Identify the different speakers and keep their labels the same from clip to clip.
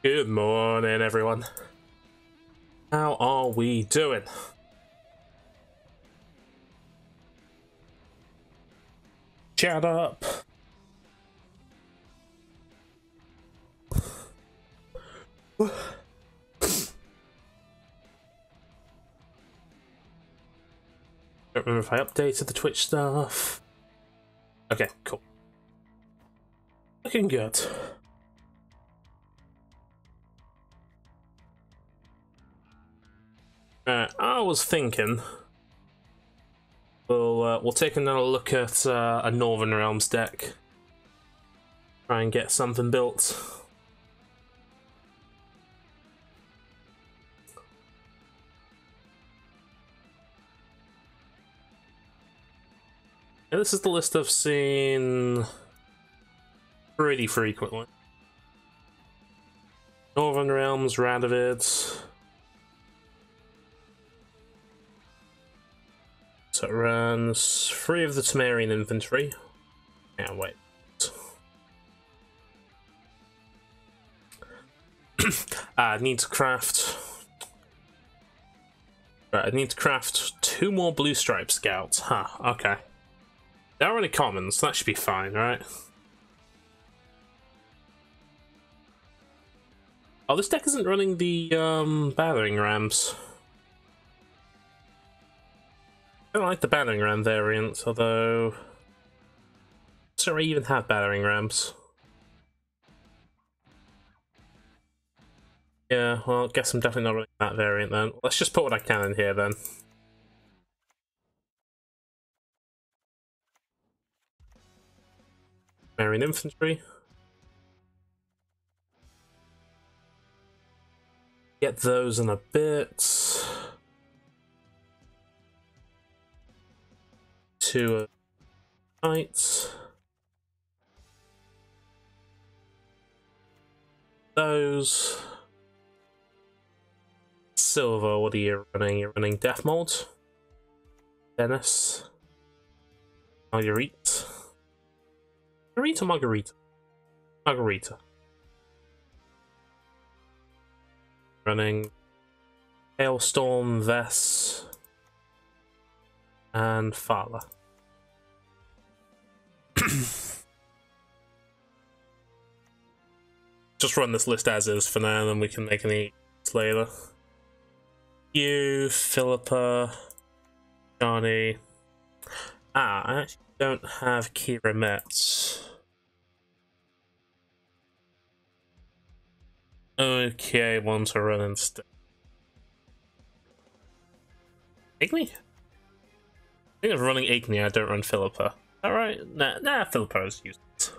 Speaker 1: Good morning, everyone. How are we doing? Chat up. Don't remember if I updated the Twitch stuff. Okay, cool. Looking good. I was thinking we'll take another look at a Northern Realms deck. Try and get something built. And this is the list I've seen pretty frequently. Northern Realms, Radovid. So it runs 3 of the Temerian infantry. Yeah, wait. I need to craft. Right, I need to craft 2 more blue stripe scouts. Huh, okay. They're already commons, so that should be fine, right? Oh, this deck isn't running the battering rams. I don't like the battering ram variant, although... Sorry, I even have battering rams. Yeah, well, I guess I'm definitely not running that variant then. Let's just put what I can in here then. Marian infantry. Get those in a bit. 2 knights. Those. Silver, what are you running? You're running Death Mold. Dennis. Marguerite. Marguerite or Margarita? Margarita. Running Hailstorm, Vess, and Fala. Just run this list as is for now, and then we can make any later. You, Philippa, Johnny. I actually don't have Kira Metz. Okay, want to run instead. Igni? I think of running Igni, I don't run Philippa. Alright, nah, Philippa is useless.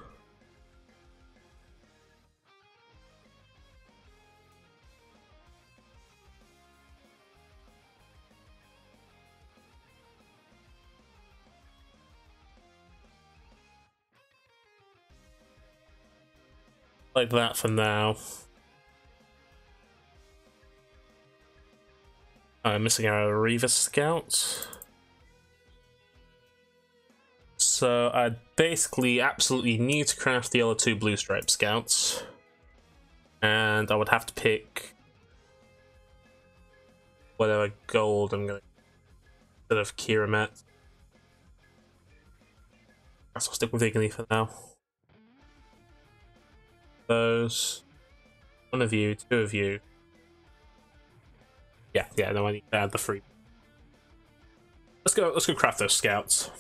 Speaker 1: Like that for now. I'm missing our Reaver Scout. So I basically absolutely need to craft the other 2 blue stripe scouts. And I would have to pick whatever gold I'm gonna instead of Kiramet. I'll stick with Igni for now. Those. 1 of you, 2 of you. Yeah, no, I need to add the 3. Let's go craft those scouts.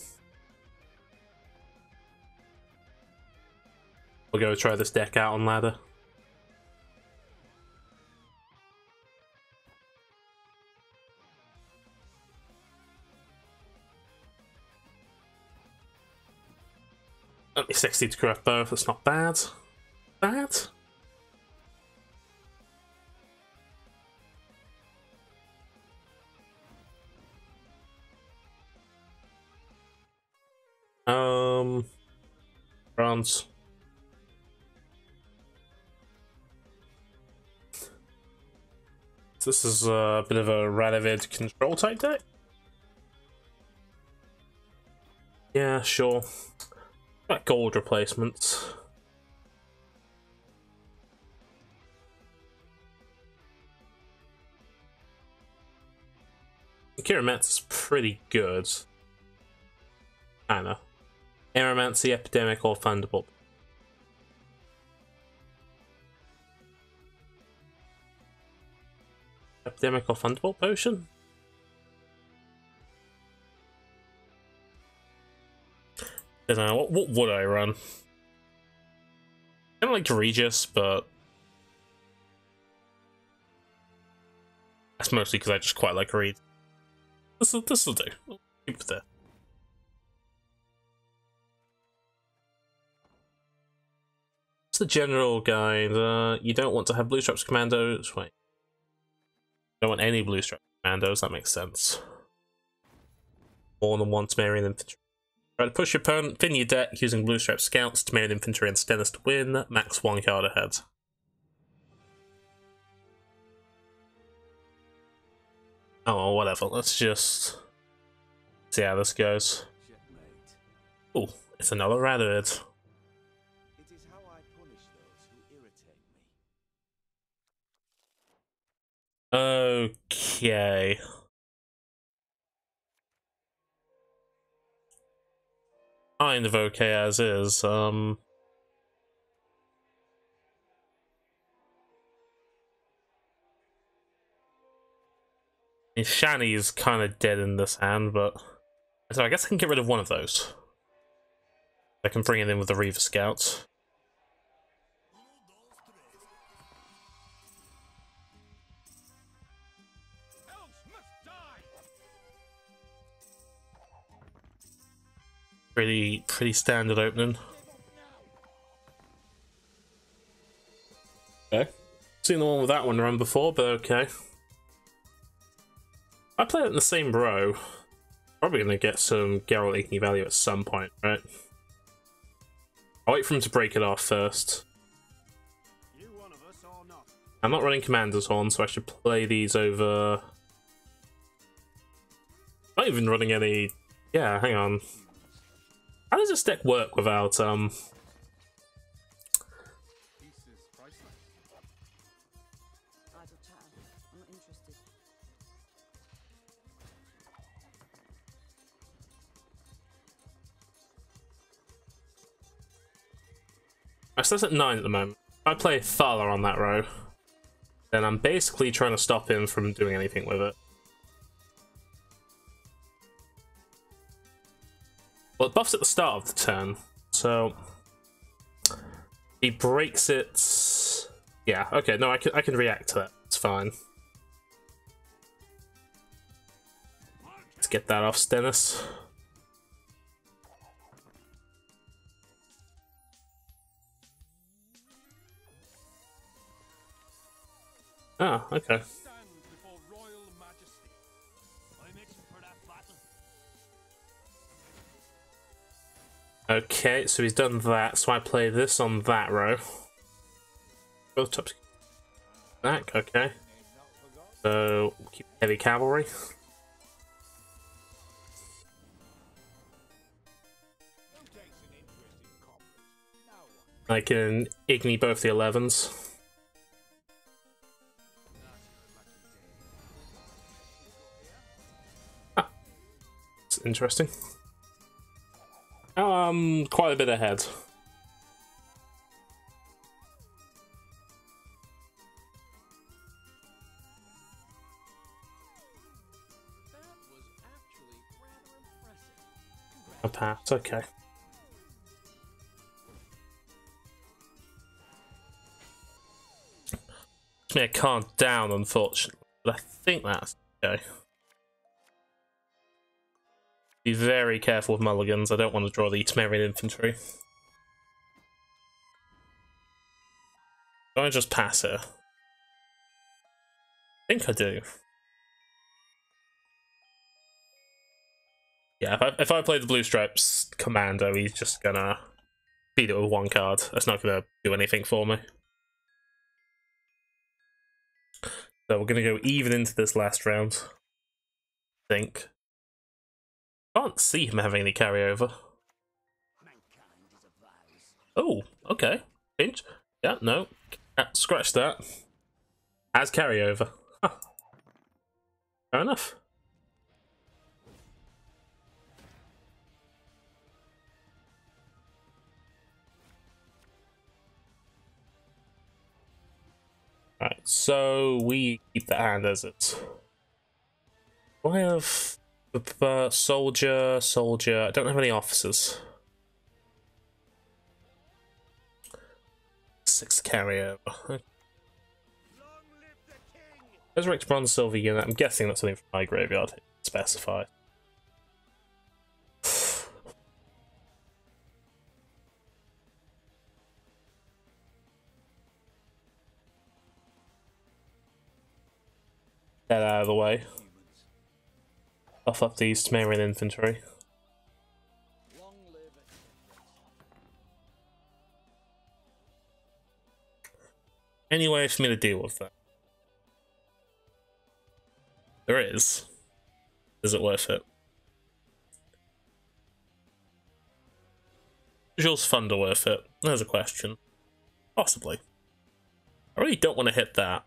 Speaker 1: We'll go try this deck out on ladder. Only 60 to craft both, that's not bad. Bad? France. This is a bit of a Radovid control type deck. Yeah, sure. Got gold replacements. Chiromet's pretty good. Kinda. Aeromancy, Epidemic, or Thunderbolt. Epidemic or Thunderbolt Potion? I don't know, what would I run? I don't like Regis, but that's mostly because I just quite like Reed. This'll do. I'll keep it there. What's the general guide? You don't want to have Blue Stripes Commandos. Wait. You don't want any Blue Stripes Commandos, that makes sense. More than one Temerian Infantry. Try to push your opponent, thin your deck using Blue Stripe Scouts, Temerian Infantry, and Stennis to win. Max 1 card ahead. Oh, whatever. Let's just see how this goes. Oh, it's another Radovid.
Speaker 2: It is how I punish those who irritate me.
Speaker 1: Okay. Kind of okay as is. Shani is kind of dead in this hand, but so I guess I can get rid of one of those. I can bring it in with the Reaver Scouts. Pretty standard opening. Okay. Seen the one with that one run before, but okay. I play it in the same row. Probably gonna get some Geralt Igni value at some point, right? I'll wait for him to break it off first. I'm not running Commander's Horn, so I should play these over. Not even running any. Yeah, hang on. How does this deck work without I starts at 9 at the moment. If I play Thala on that row, then I'm basically trying to stop him from doing anything with it. Well, it buffs at the start of the turn, so he breaks it. Yeah, okay, no, I can react to that. It's fine. Let's get that off Stennis. Ah, okay. Okay, so he's done that, so I play this on that row. Both tops back, okay. So, keep heavy cavalry. I can Igni both the 11s. Ah, that's interesting. Quite a bit ahead. A pass, okay. I can't down, unfortunately, but I think that's okay. Be very careful with mulligans. I don't want to draw the Temerian infantry. Do I just pass it? I think I do. Yeah, if I play the Blue Stripes Commando, he's just gonna beat it with one card. That's not gonna do anything for me. So we're gonna go even into this last round. I think. Can't see him having any carryover. Oh, okay. Pinch. Yeah, no. Scratch that. Has carryover. Huh. Fair enough. Right, so we keep the hand as it's. Do I have soldier, soldier? I don't have any officers. 6 carryover. Resurrect bronze silver unit. I'm guessing that's something from my graveyard. Specified. That out of the way. Buff up these Temerian infantry. Any way for me to deal with that? There is. Is it worth it? Visuals Thunder worth it? There's a question. Possibly. I really don't want to hit that.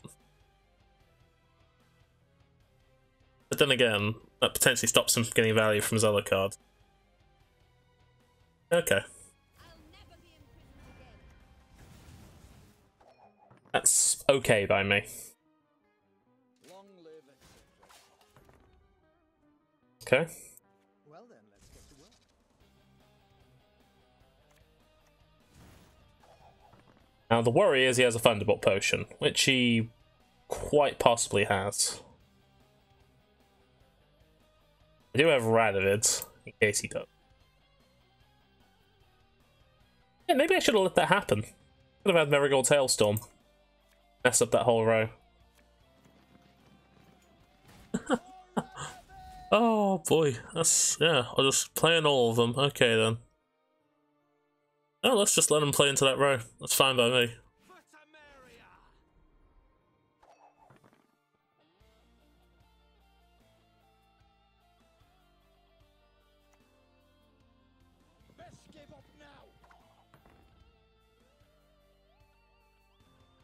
Speaker 1: But then again, that potentially stops him from getting value from his other card. Okay. That's okay by me. Okay.
Speaker 2: Well then, let's get to work.
Speaker 1: Now the worry is he has a Thunderbolt potion, which he quite possibly has. I do have Radovid, in case he does. Yeah, maybe I should have let that happen. Could have had Marigold's Hailstorm. Mess up that whole row. Oh boy, that's, yeah, I'll just play in all of them. Okay then. Oh, let's just let him play into that row. That's fine by me.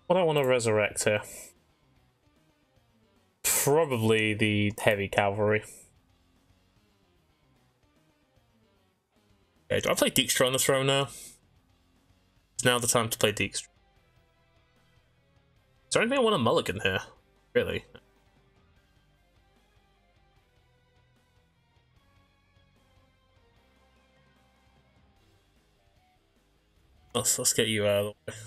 Speaker 1: What do I want to resurrect here? Probably the heavy cavalry. Okay, do I play Dijkstra on this row now? It's now the time to play Dijkstra. Is there anything I want to mulligan here? Really? Let's get you out of the way.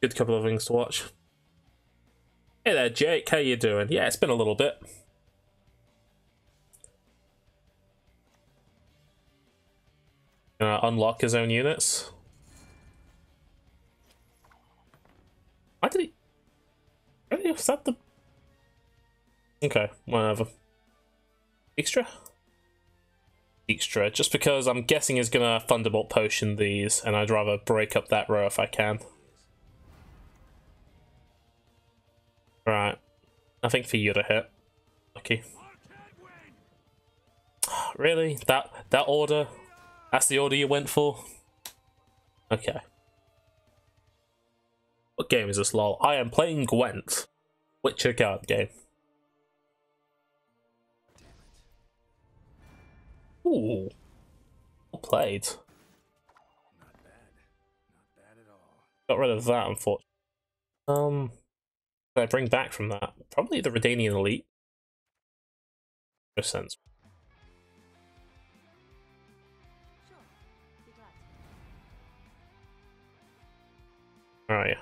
Speaker 1: Good couple of things to watch. Hey there, Jake. How you doing? Yeah, it's been a little bit. Unlock his own units. Why did he? Really? Was that the? Okay, whatever. Extra. Just because I'm guessing he's gonna Thunderbolt potion these, and I'd rather break up that row if I can. Right. Nothing for you to hit. Lucky. Really? That order? That's the order you went for? Okay. What game is this, lol? I am playing Gwent. Witcher card game. Ooh. Well played.
Speaker 2: Not bad. Not bad at all.
Speaker 1: Got rid of that, unfortunately. What I bring back from that? Probably the Redanian Elite. No sense. Alright.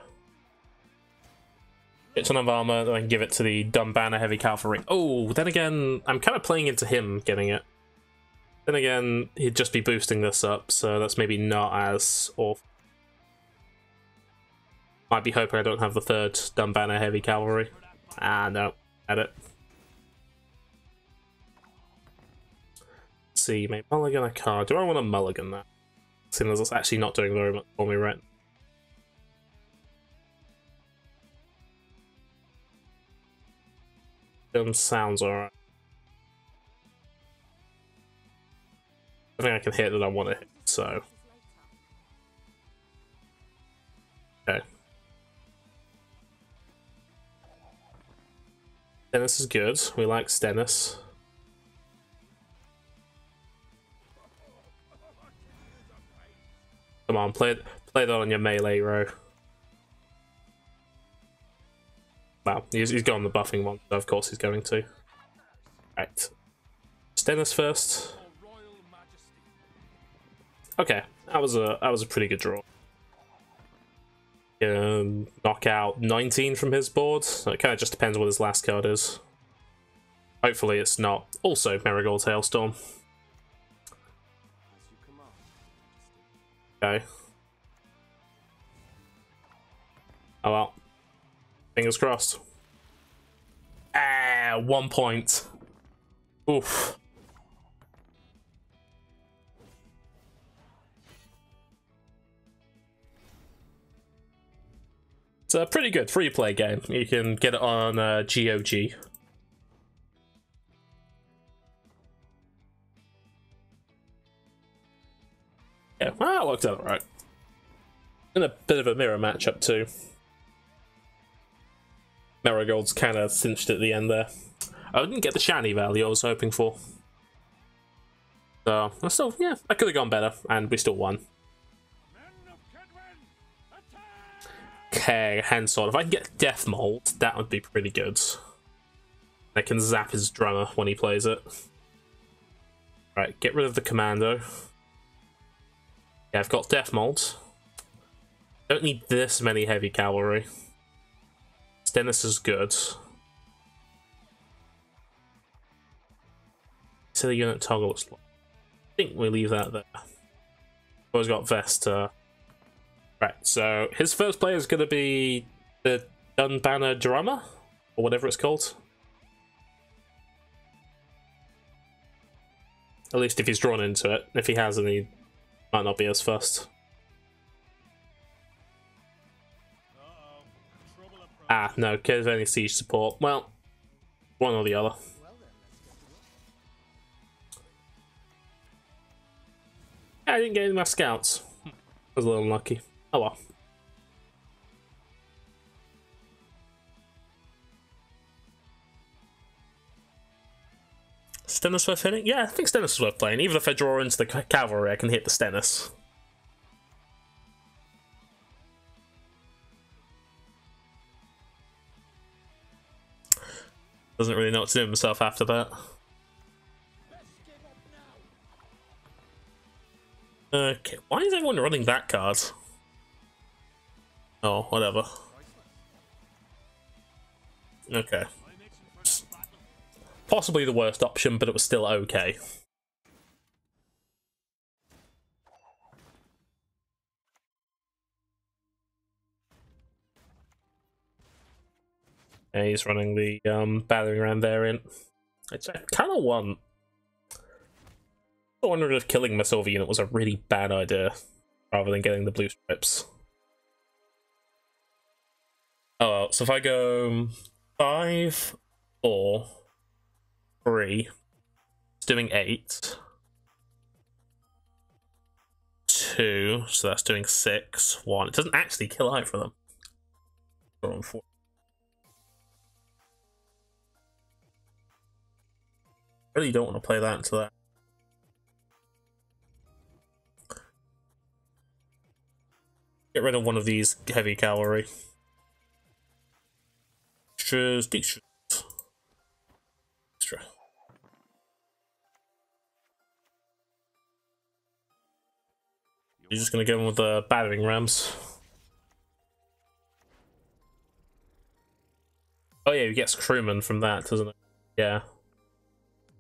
Speaker 1: Get a ton of armor, and then give it to the Dumbanner Heavy Cavalry. Oh, then again, I'm kind of playing into him getting it. Then again, he'd just be boosting this up, so that's maybe not as awful. Might be hoping I don't have the third Dumbanner Heavy Cavalry. Ah, no. Edit. Let's see, maybe mulligan a card. Do I want to mulligan that? Seeing as it's actually not doing very much for me right now. Sounds alright. I think I can hit that I want to hit, so. Okay. Stennis is good. We like Stennis. Come on, play that on your melee row. Well, he's gone the buffing one, so of course he's going to. Right. Stennis first. Okay, that was a pretty good draw. Knock out 19 from his board. So it kind of just depends what his last card is. Hopefully it's not also Marigold's Hailstorm. Okay. Oh well. Fingers crossed. Ah, 1 point. Oof. It's a pretty good free-play game. You can get it on GOG. Yeah, well, that worked out alright. And a bit of a mirror matchup too. Marigold's kind of cinched at the end there. I didn't get the shiny value I was hoping for. So, still, yeah, I could have gone better, and we still won. Okay, hand sword. If I can get Death Mold, that would be pretty good. I can zap his drummer when he plays it. Right, get rid of the commando. Yeah, I've got Death Mold. Don't need this many heavy cavalry. Stennis is good. So the unit toggle looks like. I think we leave that there. Always got Vesta. Right, so his first player is going to be the Dunbanner Drummer, or whatever it's called. At least if he's drawn into it. If he hasn't, he might not be his first. Ah, no, there's only siege support. Well, one or the other. I didn't get any of my scouts. I was a little unlucky. Oh well. Stennis worth hitting? Yeah, I think Stennis is worth playing. Even if I draw into the cavalry, I can hit the Stennis. Doesn't really know what to do with himself after that. Okay, why is everyone running that card? Oh, whatever. Okay. Possibly the worst option, but it was still okay. Yeah, he's running the battering ram variant. Which I kind of want. I wondered if killing my silver unit was a really bad idea, rather than getting the blue strips. Oh well, so if I go 5, 4, 3, it's doing 8. 2, so that's doing 6. 1. It doesn't actually kill either of them. 4. I really don't want to play that into that. Get rid of one of these heavy cavalry. Extras, extra. You're just gonna go in with the battering rams. Oh yeah, he gets crewman from that, doesn't it? Yeah.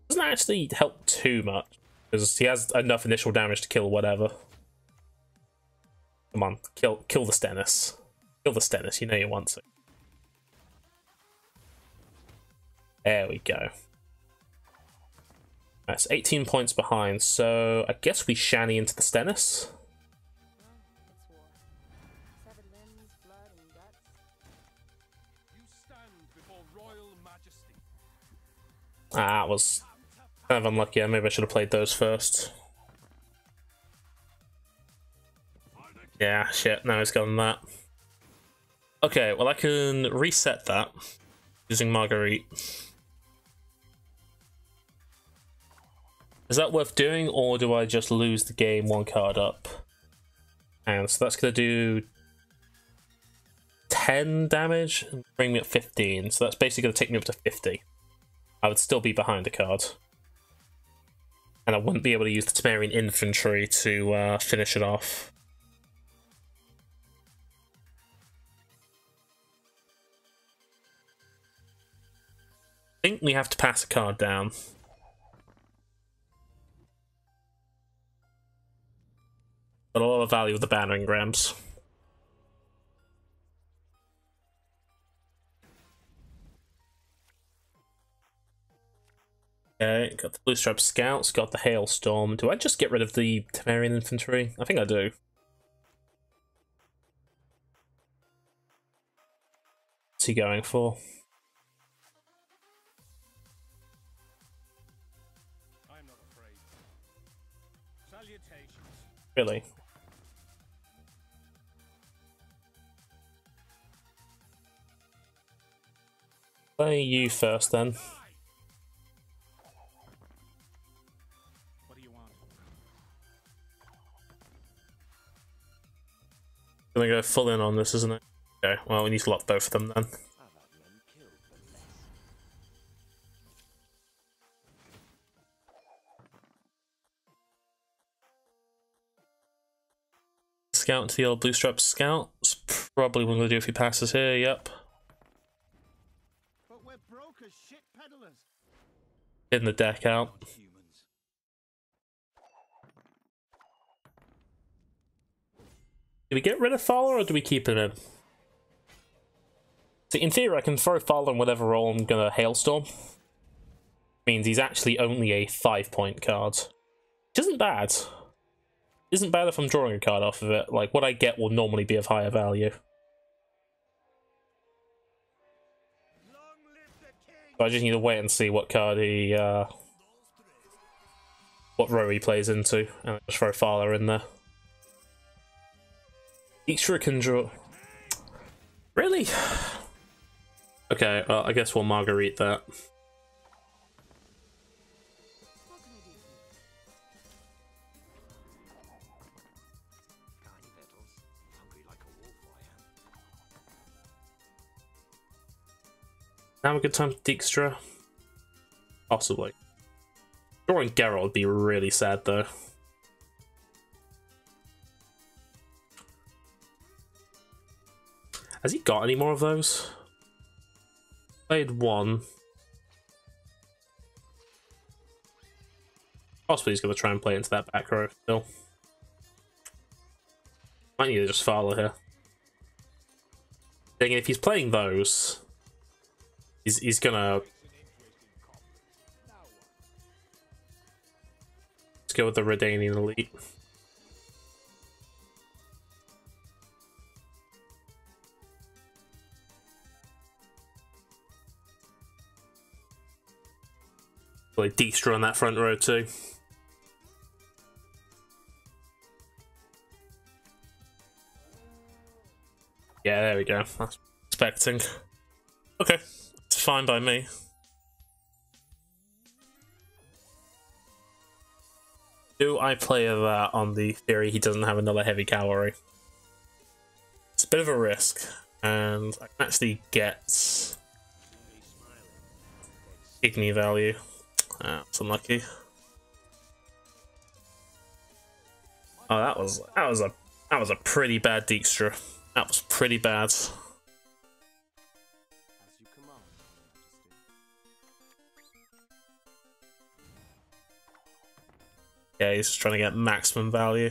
Speaker 1: Doesn't actually help too much because he has enough initial damage to kill whatever. Come on, kill the Stennis. Kill the Stennis, you know you want to. There we go. That's 18 points behind, so I guess we shanny into the Stennis. Ah, that was kind of unlucky. Maybe I should have played those first. Yeah, shit, now he's gotten that. Okay, well I can reset that using Marguerite. Is that worth doing, or do I just lose the game one card up? And so that's going to do 10 damage and bring me up 15. So that's basically going to take me up to 50. I would still be behind a card. And I wouldn't be able to use the Temerian infantry to finish it off. I think we have to pass a card down. But a lot of value with the banner engrams. Okay, got the Blue Stripe Scouts, got the Hailstorm. Do I just get rid of the Temerian infantry? I think I do. What's he going for?
Speaker 2: I'm not afraid. Salutations.
Speaker 1: Really? Play you first then.
Speaker 2: What do you want?
Speaker 1: Gonna go full in on this, isn't it? Okay, well we need to lock both of them then.
Speaker 2: I've had men killed for less.
Speaker 1: Scout to the old Blue Stripe Scouts. Probably what I'm gonna do if he passes here, yep.
Speaker 2: But we're broke as shit peddlers.
Speaker 1: Hitting the deck out.
Speaker 2: Not humans.
Speaker 1: Do we get rid of Fowler or do we keep him in? See, in theory I can throw Fowler in whatever role I'm gonna Hailstorm. Means he's actually only a 5-point card. Which isn't bad. Isn't bad if I'm drawing a card off of it. Like, what I get will normally be of higher value. So I just need to wait and see what card he, what row he plays into, and I'll just throw Fowler in there. Extra can draw. Really? Okay, well, I guess we'll Marguerite that. Now a good time to Dijkstra? Possibly. Drawing Geralt would be really sad though. Has he got any more of those? Played one. Possibly he's going to try and play into that back row still. Might need to just follow here. Thinking if he's playing those, he's gonna. Let's go with the Redanian Elite. Like Dijkstra on that front row too. Yeah, there we go. I was expecting. Okay, it's fine by me. Do I play that on the theory he doesn't have another heavy cavalry? It's a bit of a risk, and I can actually get Igni value. That's unlucky. Oh, that was a pretty bad Dijkstra. That was pretty bad.
Speaker 2: As you command, Majesty.
Speaker 1: Yeah, he's just trying to get maximum value.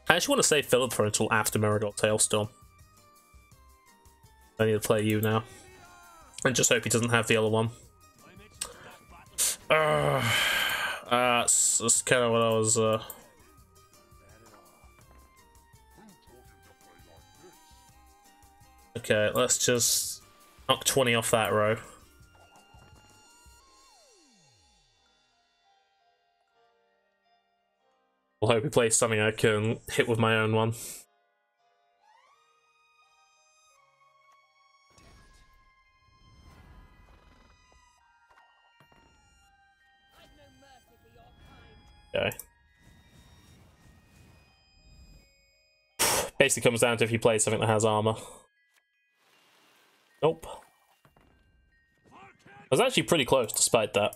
Speaker 1: I actually want to save Philippa until after Miracle Tailstorm. I need to play you now. And just hope he doesn't have the other one. That's kind of what I was... Okay, let's just knock 20 off that row. We'll hope he plays something I can hit with my own one. Okay. Basically comes down to if you play something that has armor. Nope. I was actually pretty close despite that.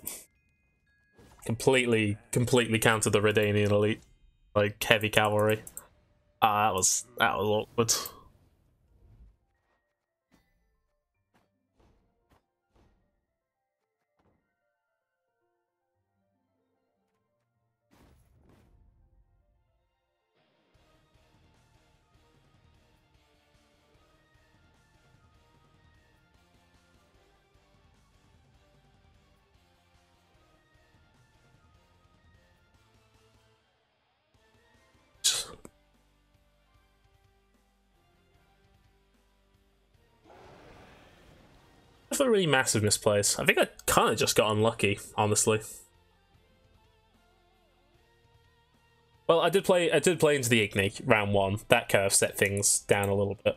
Speaker 1: Completely countered the Redanian elite. Like, heavy cavalry. Ah, that was awkward. That's a really massive misplace. I think I kind of just got unlucky, honestly. Well, I did play into the Igni round 1. That curve set things down a little bit.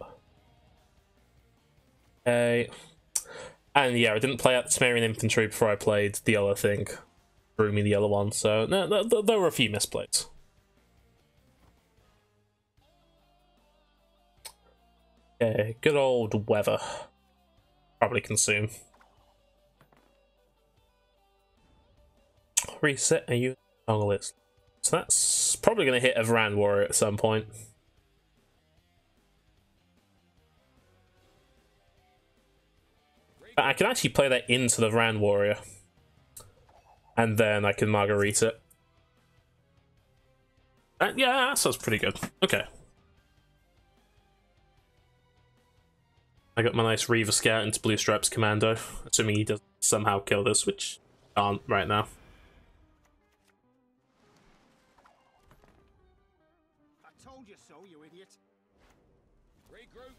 Speaker 1: Okay. And yeah, I didn't play out the Sumerian infantry before I played the other thing. Threw me the other one, so no, there were a few misplays. Okay, good old weather. Probably consume. Reset a unit toggle list. So that's probably going to hit a Varan warrior at some point. But I can actually play that into the Varan warrior. And then I can Margarita it. Yeah, that sounds pretty good. Okay. I got my nice Reaver Scout into Blue Stripes Commando, assuming he does somehow kill this, which can't right now.
Speaker 2: I told you so, you idiot. Regroup.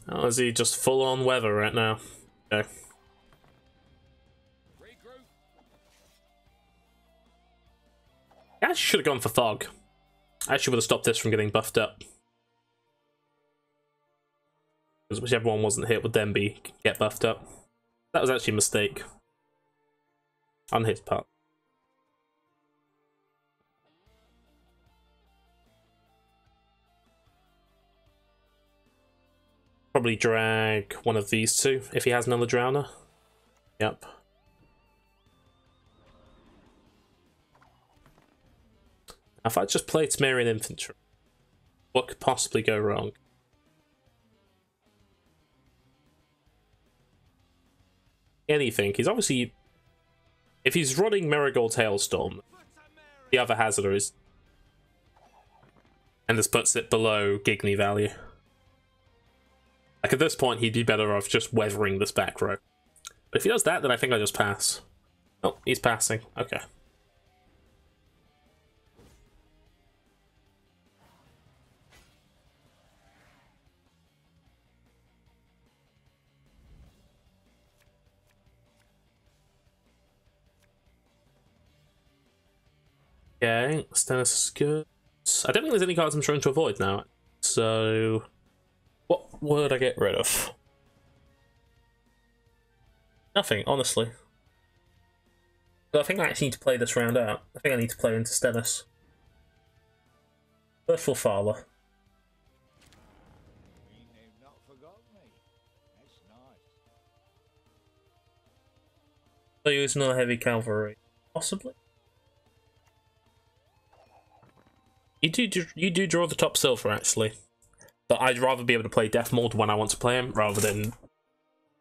Speaker 1: Oh, is he just full on weather right now? Okay.
Speaker 2: Regroup.
Speaker 1: I actually should have gone for Thog. I actually would have stopped this from getting buffed up. Because whichever one wasn't hit would then get buffed up. That was actually a mistake. On his part. Probably drag one of these two if he has another Drowner. Yep. If I just played Sumerian infantry, what could possibly go wrong? Anything. He's obviously... If he's running Marigold's Hailstorm, the other hazard is... And this puts it below Gigni value. Like, at this point, he'd be better off just weathering this back row. But if he does that, then I think I just pass. Oh, he's passing. Okay. Okay, Stennis is good. I don't think there's any cards I'm trying to avoid now. So... What would I get rid of? Nothing, honestly. But I think I actually need to play this round out. I think I need to play into Stennis. Birthful Father.
Speaker 2: They've not forgotten me. That's nice.
Speaker 1: So use another heavy cavalry. Possibly. You do draw the top silver, actually. But I'd rather be able to play Death Mold when I want to play him, rather than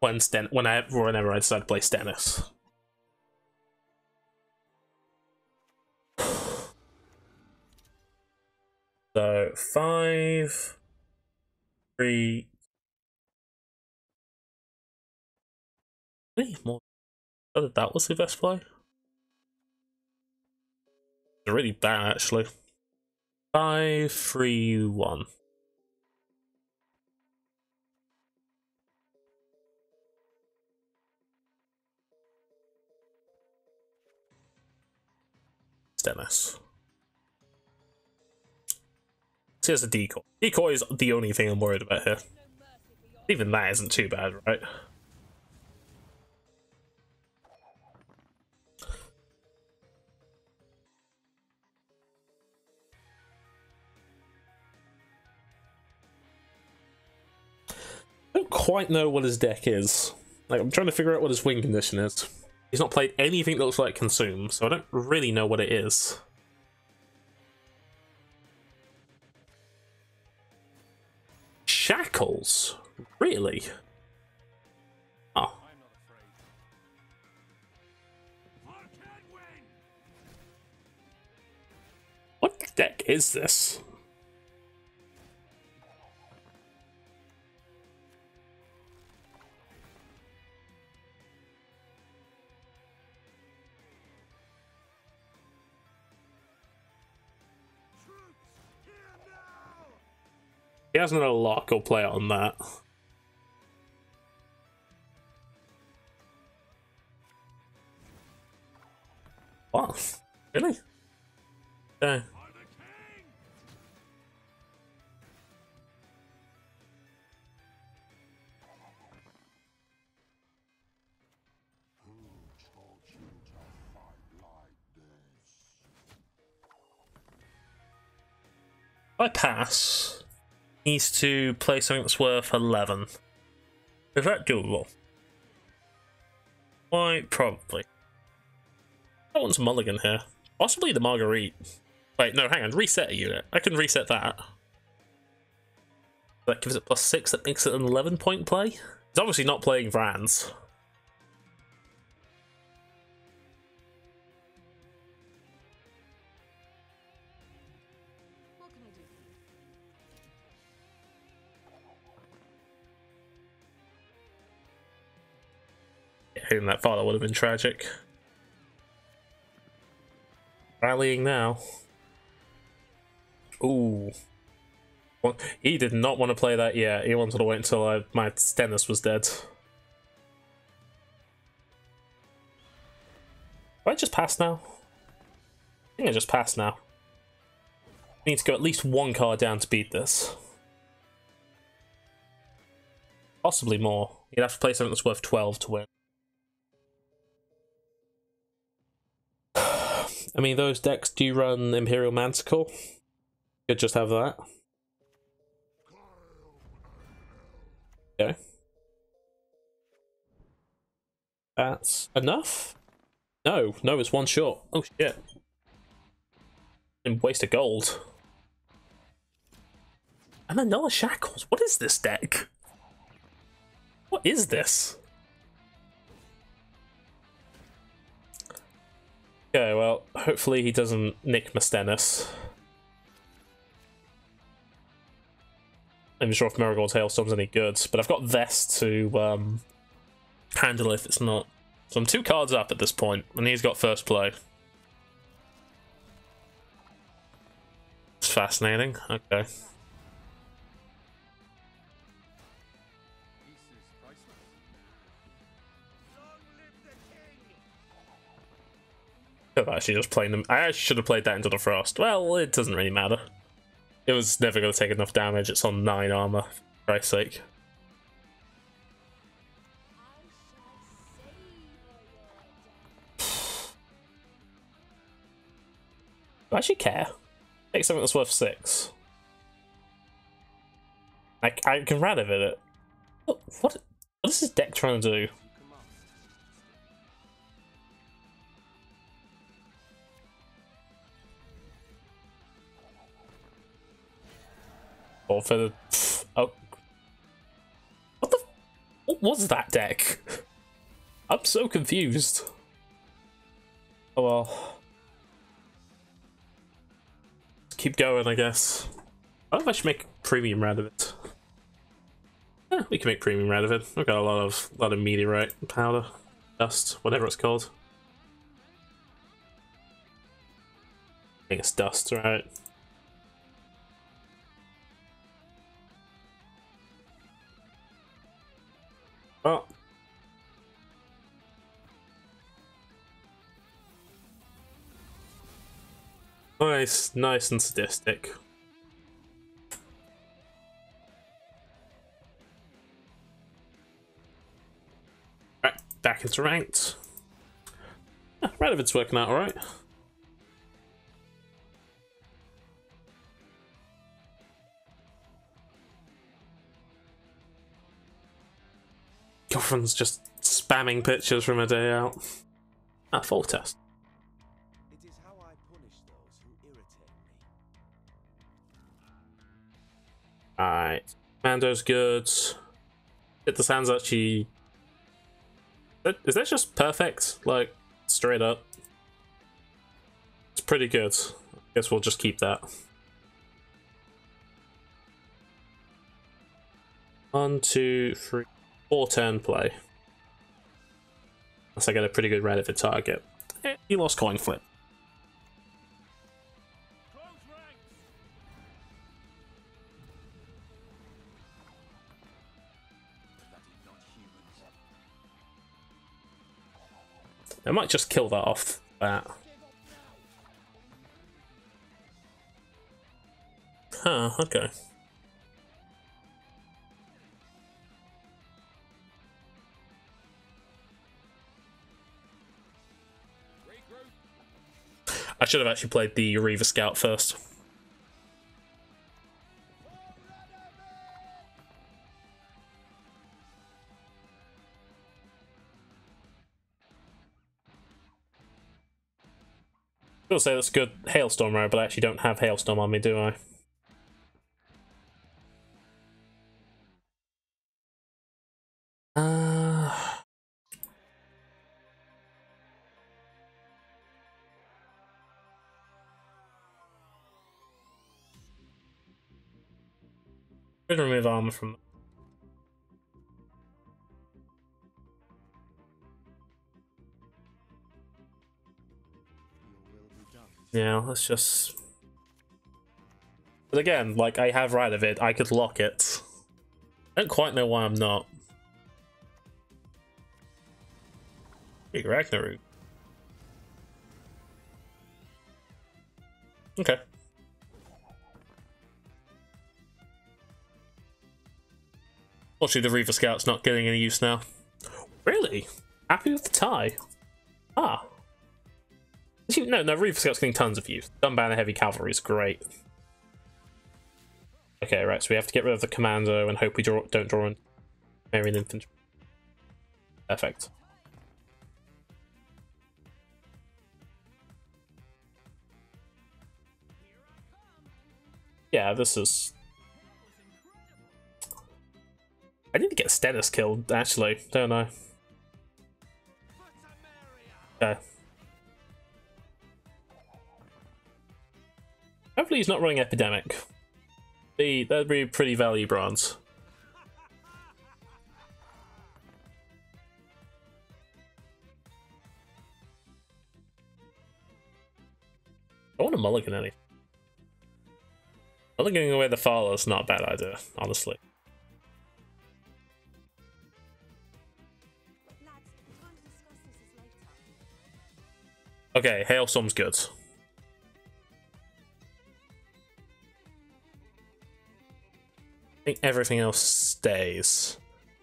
Speaker 1: whenever I decide to play Stennis. So 5, 3. More. That was the best play. It's really bad, actually. 5, 3, 1. Stennis. See, as a decoy. Decoy is the only thing I'm worried about here. Even that isn't too bad, right? I don't quite know what his deck is. Like, I'm trying to figure out what his win condition is. He's not played anything that looks like Consume, so I don't really know what it is. Shackles? Really? Oh. What deck is this? He has no lock or play on that. What? Really? Okay. I pass. Needs to play something that's worth 11. Is that doable? Why, probably. I want some mulligan here. Possibly the Marguerite. Wait, no, hang on. Reset a unit. I can reset that. That gives it +6. That makes it an 11-point play. He's obviously not playing Vrans. Hitting that father would have been tragic. Rallying now. Ooh. Well, he did not want to play that yet. He wanted to wait until my Stennis was dead. Do I just pass now? I think I just pass now. I need to go at least one card down to beat this. Possibly more. You'd have to play something that's worth 12 to win. I mean, those decks do run Imperial Manticore. Could just have that. Okay. That's enough? No, it's one short. Oh shit. Didn't waste a gold. And another Shackles. What is this deck? What is this? Okay, well, hopefully he doesn't nick my Stennis. I'm sure if Marigold's Hailstorm's any good, but I've got Vest to handle it if it's not. So I'm 2 cards up at this point, and he's got first play. It's fascinating. Okay. Could have actually just played them. I actually should have played that into the Frost. Well, it doesn't really matter. It was never going to take enough damage. It's on 9 armor, for Christ's sake. Do I actually care? Take something that's worth 6. I can Radovid it. What is this deck trying to do? Or for the... Oh. What was that deck? I'm so confused. Oh well. Let's keep going, I guess. I don't know if I should make premium Radovid. Yeah, we can make premium Radovid. We've got a lot of meteorite powder, dust, whatever it's called. I think it's dust, right? Oh. Nice and sadistic. back into ranked. Yeah, Radovid's working out alright. Girlfriend's just spamming pictures from a day out. Ah, full test.
Speaker 2: It is how I punish those who irritate me.
Speaker 1: Alright. Mando's good. Hit the Sands actually. Is that just perfect? Like, straight up. It's pretty good. I guess we'll just keep that. 1, 2, 3, 4 turn play. Unless I get a pretty good Radovid target. He lost coin flip. I might just kill that off that. Huh, okay. I should have actually played the Reaver Scout first. I will say that's a good Hailstorm row, but I actually don't have Hailstorm on me, do I? Could remove armor from. Yeah, let's just. But again, like I have Radovid, I could lock it. I don't quite know why I'm not. Big Ragnarok. Okay. Fortunately, the Reaver Scout's not getting any use now. Really? Happy with the tie? Ah. No, Reaver Scout's getting tons of use. Gunbanner Heavy Cavalry is great. Okay, right, so we have to get rid of the Commando and hope we don't draw in Marian Infantry. Perfect. Yeah, this is... I need to get Stennis killed, actually, don't I? Okay. Hopefully he's not running Epidemic. That'd be pretty value bronze. I want a mulligan anything. Mulliganing away the Fowler is not a bad idea, honestly. Okay, Hailstorm's good. I think everything else stays.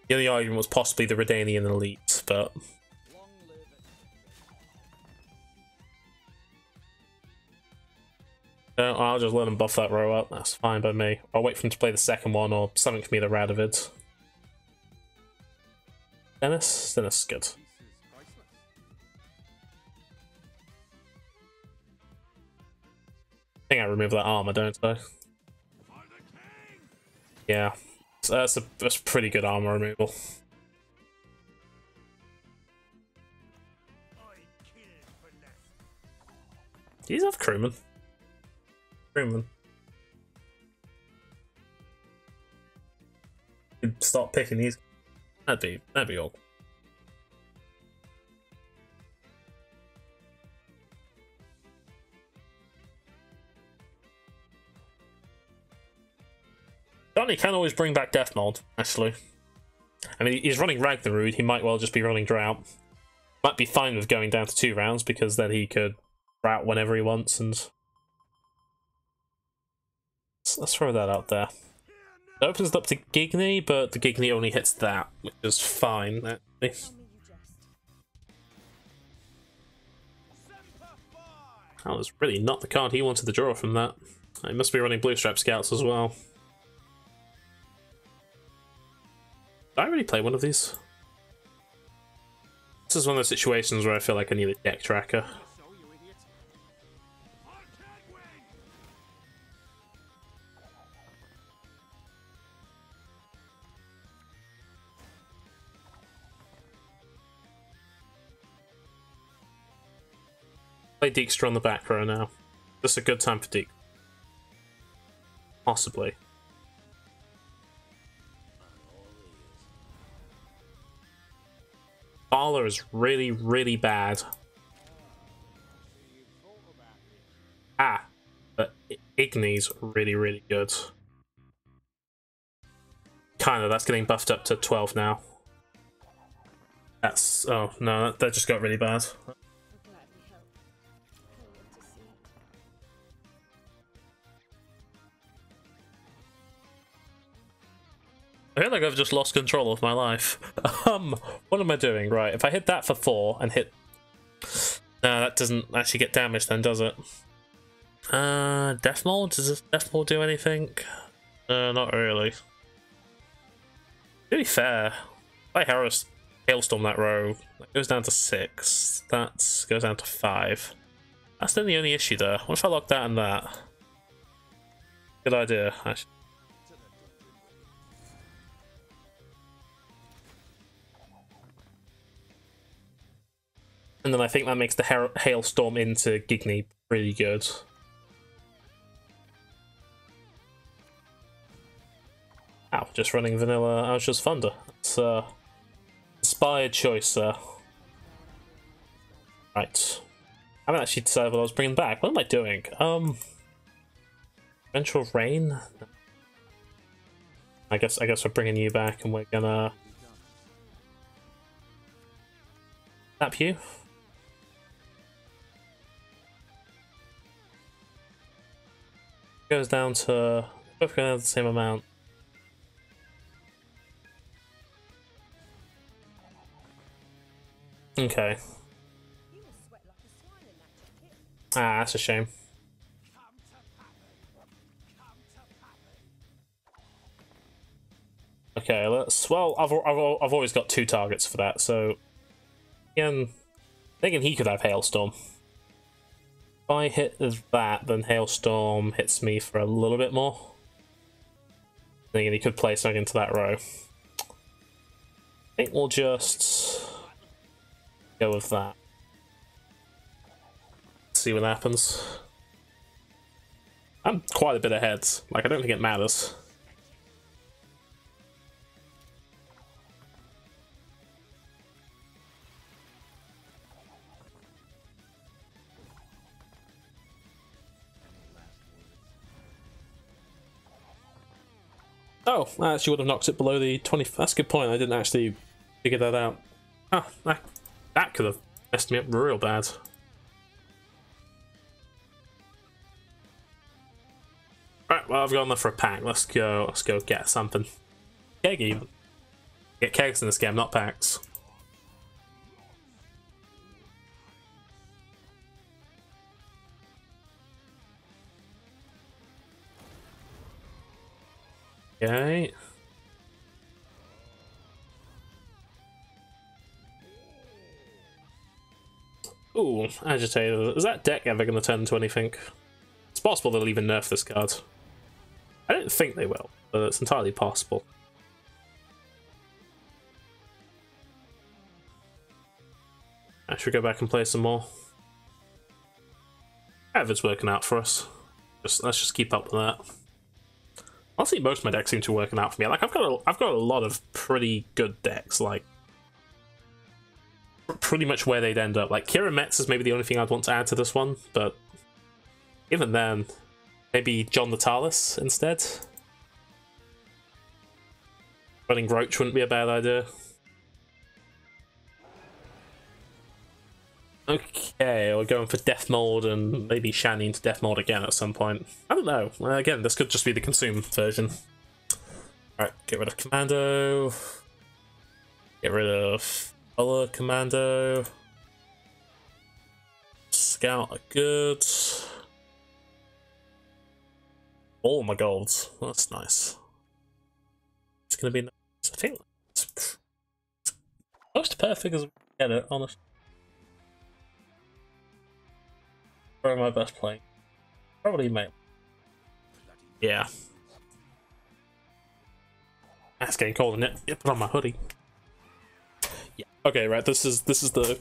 Speaker 1: The only argument was possibly the Redanian elite, but... No, I'll just let him buff that row up, that's fine by me. I'll wait for him to play the second one, or something to me the Radovid. Dennis? Dennis is good. I think I remove that armor, don't I? Yeah, so that's pretty good armor removal. These have crewmen. Crewmen. Start picking these. That'd be all. Johnny can always bring back Death Mold, actually. I mean, he's running Ragnarok, he might well just be running Drought. Might be fine with going down to 2 rounds, because then he could Drought whenever he wants, and... Let's throw that out there. It opens it up to Gigny, but the Gigny only hits that, which is fine, actually. That was really not the card he wanted to draw from that. He must be running blue strap scouts as well. Did I already play one of these? This is one of those situations where I feel like I need a deck tracker. Play Dijkstra on the back row now. This is a good time for Deke. Possibly. Thaler is really, really bad. Ah, but Igni's really, really good. Kinda, that's getting buffed up to 12 now. That's... oh, no, that just got really bad. I feel like I've just lost control of my life. What am I doing? Right, if I hit that for 4 and hit... no, that doesn't actually get damaged then, does it? Death Mold? Does this Death Mold do anything? Not really. To be fair, if I Hailstorm that row, that goes down to 6. That goes down to 5. That's then the only issue there. What if I lock that and that? Good idea, actually. And then I think that makes the Hailstorm into Gigni really good. Ow, just running vanilla Alja's Thunder. It's inspired choice there. Right. I haven't actually decided what I was bringing back. What am I doing? Ventral Rain? I guess we're bringing you back and we're gonna... tap you. Goes down to both going down to the same amount. Okay. Ah, that's a shame. Okay, let's. Well, I've always got 2 targets for that, so again, thinking he could have Hailstorm. If I hit that, then Hailstorm hits me for a little bit more. Thinking he could play something into that row. I think we'll just go with that. See what happens. I'm quite a bit ahead. Like, I don't think it matters. Oh, I actually would have knocked it below the 20. That's a good point. I didn't actually figure that out. Ah, that could have messed me up real bad. Right, well, I've got enough for a pack. Let's go get something. Keg even. Get kegs in this game, not packs. Okay. Ooh, Agitator. Is that deck ever going to turn into anything? It's possible they'll even nerf this card. I don't think they will, but it's entirely possible. I should go back and play some more. It's working out for us. Let's just keep up with that. Honestly, most of my decks seem to be working out for me. Like I've got a lot of pretty good decks. Like pretty much where they'd end up. Like Kira Metz is maybe the only thing I'd want to add to this one, but even then, maybe John Natalis instead. Running Roach wouldn't be a bad idea. Okay, we're going for Death Mold and maybe Shani into Death Mold again at some point. I don't know. Again, this could just be the consume version. Alright, get rid of Commando. Get rid of Other Commando. Scout are good. All my golds. That's nice. It's gonna be nice. I think it's close to perfect as we get it, honestly. Where am I best playing? Probably mate. Yeah. It's getting cold in it. Yeah, put on my hoodie. Yeah. Okay, right. This is the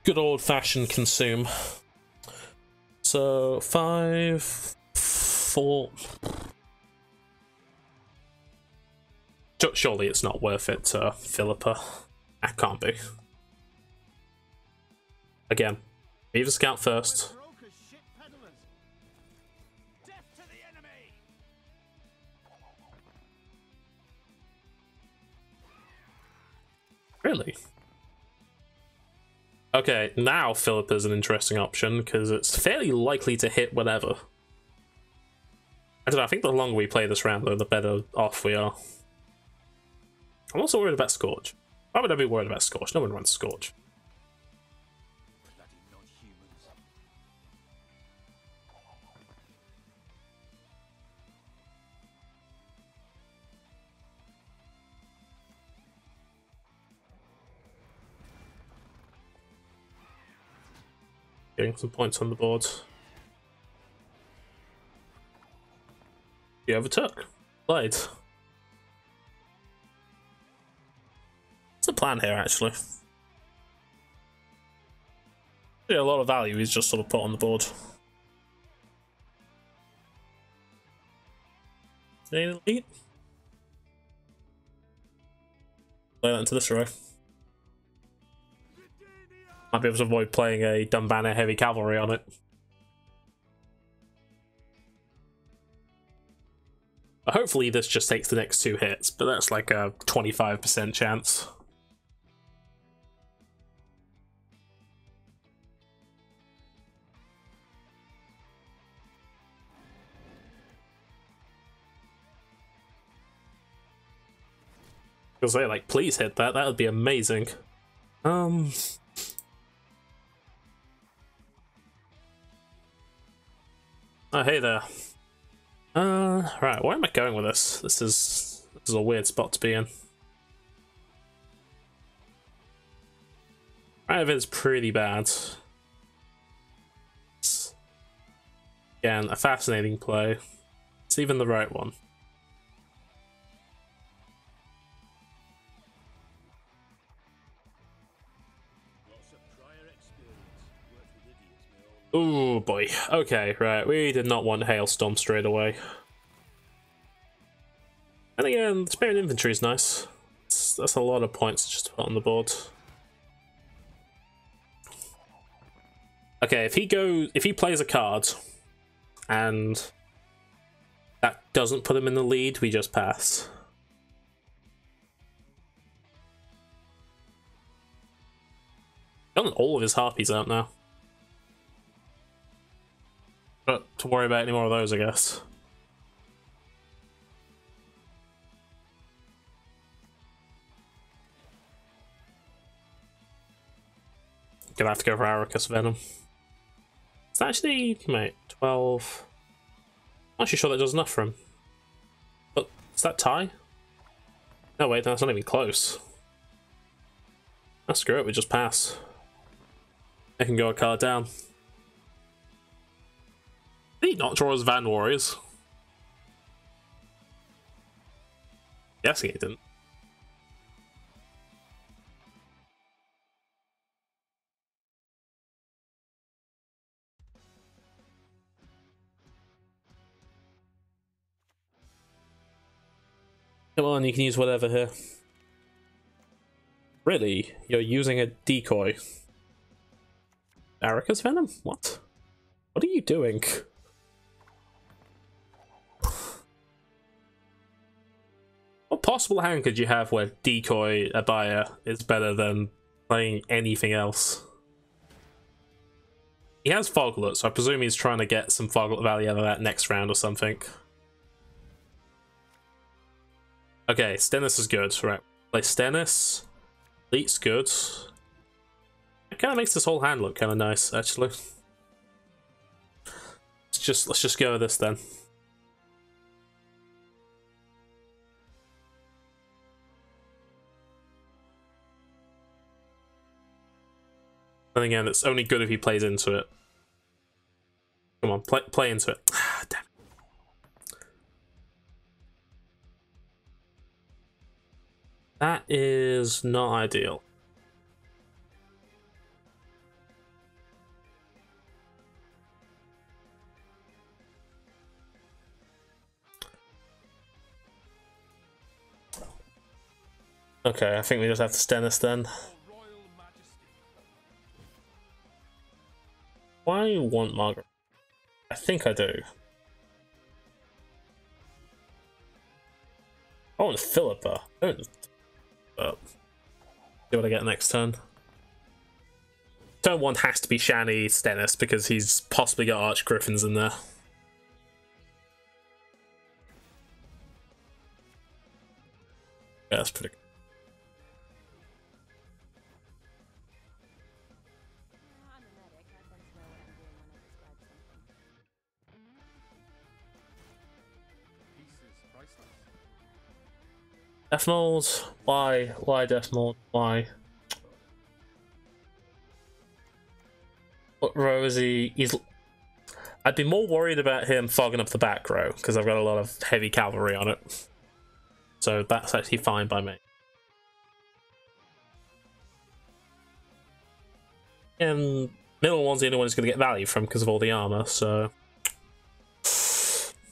Speaker 1: good old fashioned consume. So 5, 4. Surely it's not worth it to Philippa. That can't be. Again, leave a scout first. Really? Okay, now Philippa's an interesting option because it's fairly likely to hit whatever. I don't know, I think the longer we play this round though, the better off we are. I'm also worried about Scorch. Why would I be worried about Scorch? No one runs Scorch. Getting some points on the board. He overtook. Played. What's the plan here, actually? Yeah, a lot of value is just sort of put on the board. Any elite? Play that into this row. Might be able to avoid playing a Dumbanner heavy cavalry on it. Hopefully this just takes the next 2 hits, but that's like a 25% chance. Because they like, please hit that. That would be amazing. Oh, hey there. Right, where am I going with this? This is a weird spot to be in. Radovid's pretty bad. It's, again, a fascinating play. It's even the right one. Oh boy. Okay, right. We did not want Hailstorm straight away. And again, the Spirit Infantry is nice. That's a lot of points just to put on the board. Okay, if he plays a card and that doesn't put him in the lead, we just pass. Gotten all of his harpies out now. But to worry about any more of those, I guess. Gonna have to go for Aracus Venom. It's actually, mate, 12. I'm actually sure that does enough for him. But is that tie? No, wait, that's not even close. Oh, screw it, we just pass. I can go a card down. Did he not draw his Van Warriors? Guessing he didn't. Come on, you can use whatever here. Really? You're using a decoy? Aracus Venom? What? What are you doing? What possible hand could you have where decoy Abaya is better than playing anything else? He has Foglet, so I presume he's trying to get some Foglet value out of that next round or something. Okay, Stennis is good, right. Play Stennis. Elite's good. It kind of makes this whole hand look kind of nice, actually. Let's just go with this then. And again, it's only good if he plays into it. Come on, play into it. Damn it. That is not ideal. Okay, I think we just have to Stennis then. Why want Margaret? I think I do. I want Philippa. See what I get next turn. Turn 1 has to be Shani Stennis because he's possibly got Arch Griffins in there. Yeah, that's pretty good. Death Mold? Why? Why Death Mold? Why? What row is he? I'd be more worried about him fogging up the back row, because I've got a lot of heavy cavalry on it. So that's actually fine by me. And middle one's the only one who's going to get value from because of all the armor, so...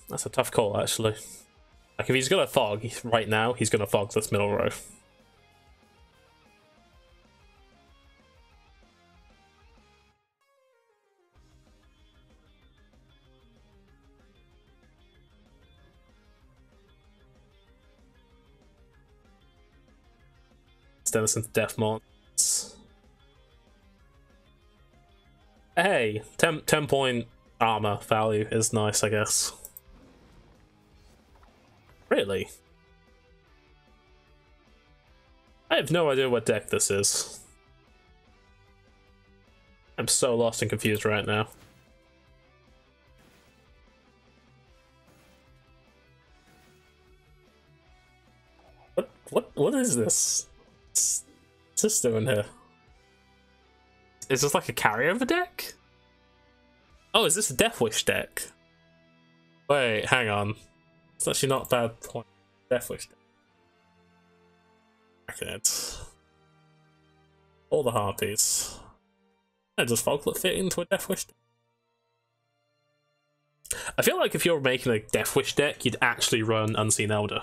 Speaker 1: That's a tough call, actually. Like, if he's going to fog right now, he's going to fog this middle row. Stennison's Death Mods. Hey, 10 point armor value is nice, I guess. Really? I have no idea what deck this is. I'm so lost and confused right now. What is this? What's this doing here? Is this like a carryover deck? Oh, is this a Death Wish deck? Wait, hang on. It's actually not a bad point. Death Wish deck. It. All the harpies. Does Foglet fit into a Death Wish deck? I feel like if you're making a Death Wish deck, you'd actually run Unseen Elder.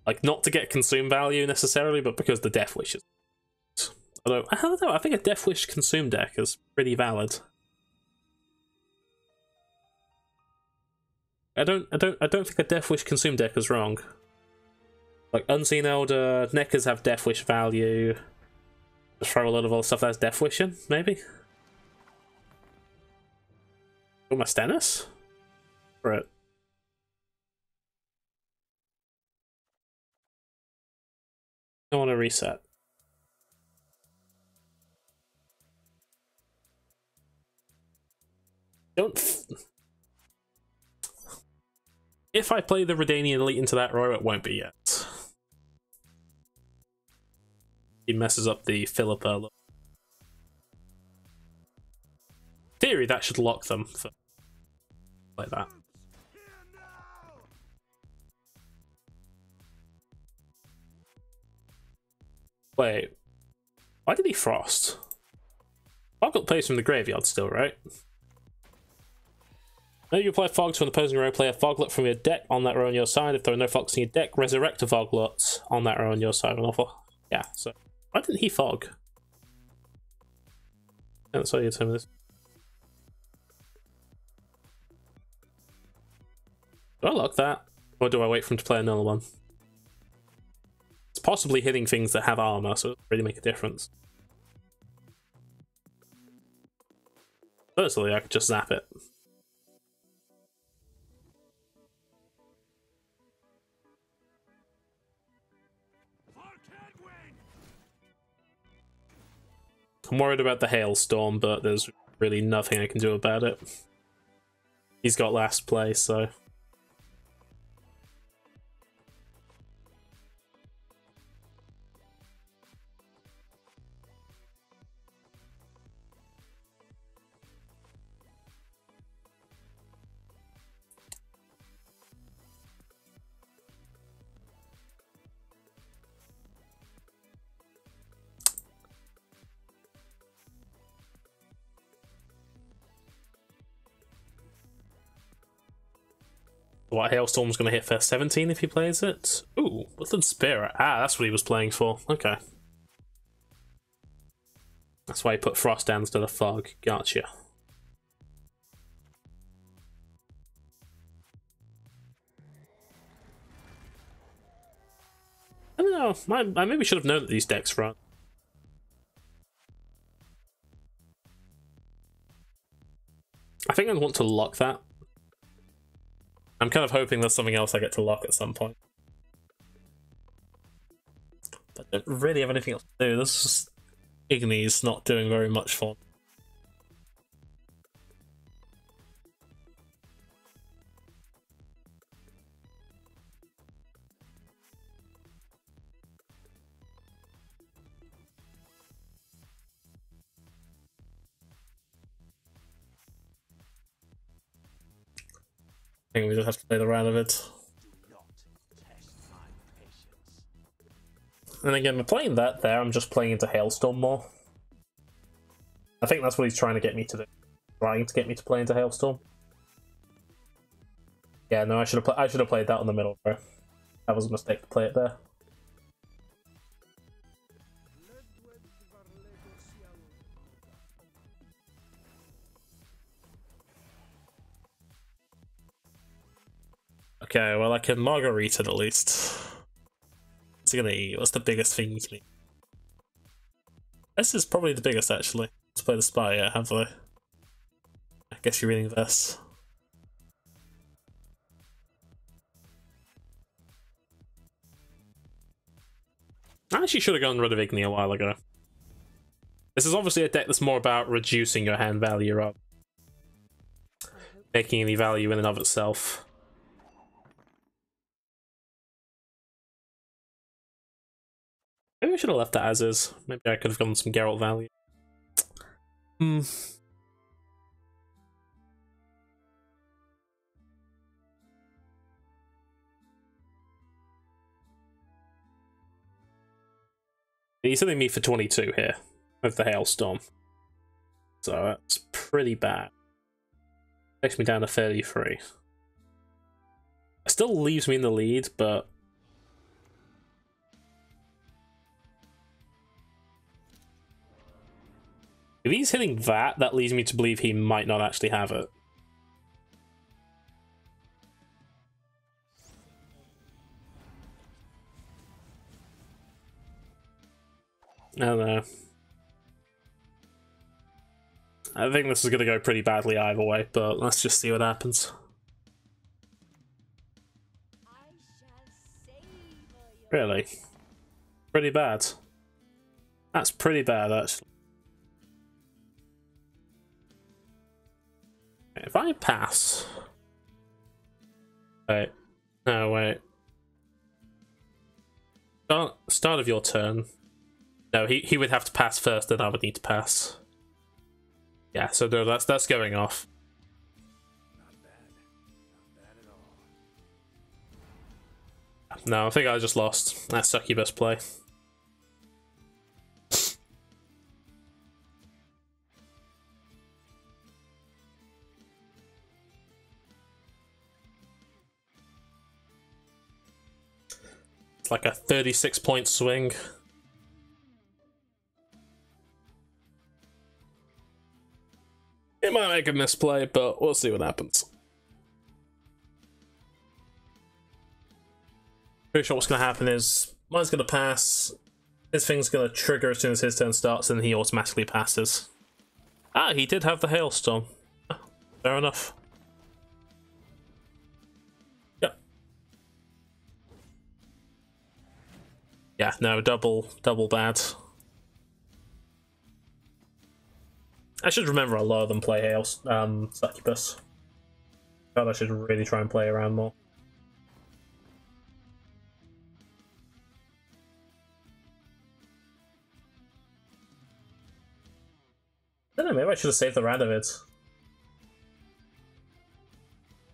Speaker 1: Like, not to get consume value necessarily, but because the Death Wish is. Although, I don't know, I think a Death Wish consume deck is pretty valid. I don't think a Death Wish consume deck is wrong. Like Unseen Elder, Neckers have Death Wish value. Just throw a lot of other stuff that's Death Wish in, maybe? Oh, my Stennis? Right. I want to reset. If I play the Redanian Elite into that row, it won't be yet. He messes up the Philippa look. In theory, that should lock them for like that. Wait, why did he frost? Foglet plays from the graveyard still, right? When you apply Fogs from the opposing row, play a Foglet from your deck on that row on your side. If there are no Fogs in your deck, resurrect a Foglet on that row on your side. Yeah, so why didn't he fog? That's how you tell me this. Do I lock that? Or do I wait for him to play another one? It's possibly hitting things that have armor, so it doesn't really make a difference. Personally, I could just zap it. I'm worried about the hailstorm, but there's really nothing I can do about it. He's got last place, so... What, Hailstorm's going to hit for 17 if he plays it? Ooh, Woodland Spirit. Ah, that's what he was playing for. Okay. That's why he put Frost down instead of Fog. Gotcha. I don't know. I maybe should have known that these decks run. I think I'd want to lock that. I'm kind of hoping there's something else I get to lock at some point. But I don't really have anything else to do. This is Igni's not doing very much for me. I think we just have to play the Radovid. And again, we're playing that there, I'm just playing into Hailstorm more. I think that's what he's trying to get me to do. Trying to get me to play into Hailstorm. Yeah, no, I should have played that on the middle, bro. That was a mistake to play it there. Okay, well I can Margarita at least. What's he gonna eat? What's the biggest thing you can eat? This is probably the biggest actually. Let's play the spy, yeah, have I? I guess you're reading this. I actually should have gone rid of Igni a while ago. This is obviously a deck that's more about reducing your hand value rather than making any value in and of itself. Maybe I should have left that as is. Maybe I could have gotten some Geralt value. He's hitting me for 22 here with the Hailstorm. So that's pretty bad. Takes me down to 33. It still leaves me in the lead, but... if he's hitting that, that leads me to believe he might not actually have it. I don't know. I think this is going to go pretty badly either way, but let's just see what happens. Really? Pretty bad. That's pretty bad, actually. If I pass... Wait. No, wait. Start of your turn. No, he would have to pass first, then I would need to pass. Yeah, so no, that's going off.
Speaker 2: Not bad at all.
Speaker 1: No, I think I just lost. That's succubus play. It's like a 36-point swing. It might make a misplay, but we'll see what happens. Pretty sure what's going to happen is mine's going to pass, his thing's going to trigger as soon as his turn starts, and he automatically passes. Ah, he did have the hailstorm. Fair enough. Yep. Yeah, no, double bad. I should remember a lot of them play Hail Succubus. God, I should really try and play around more. I don't know, maybe I should have saved the Radovid.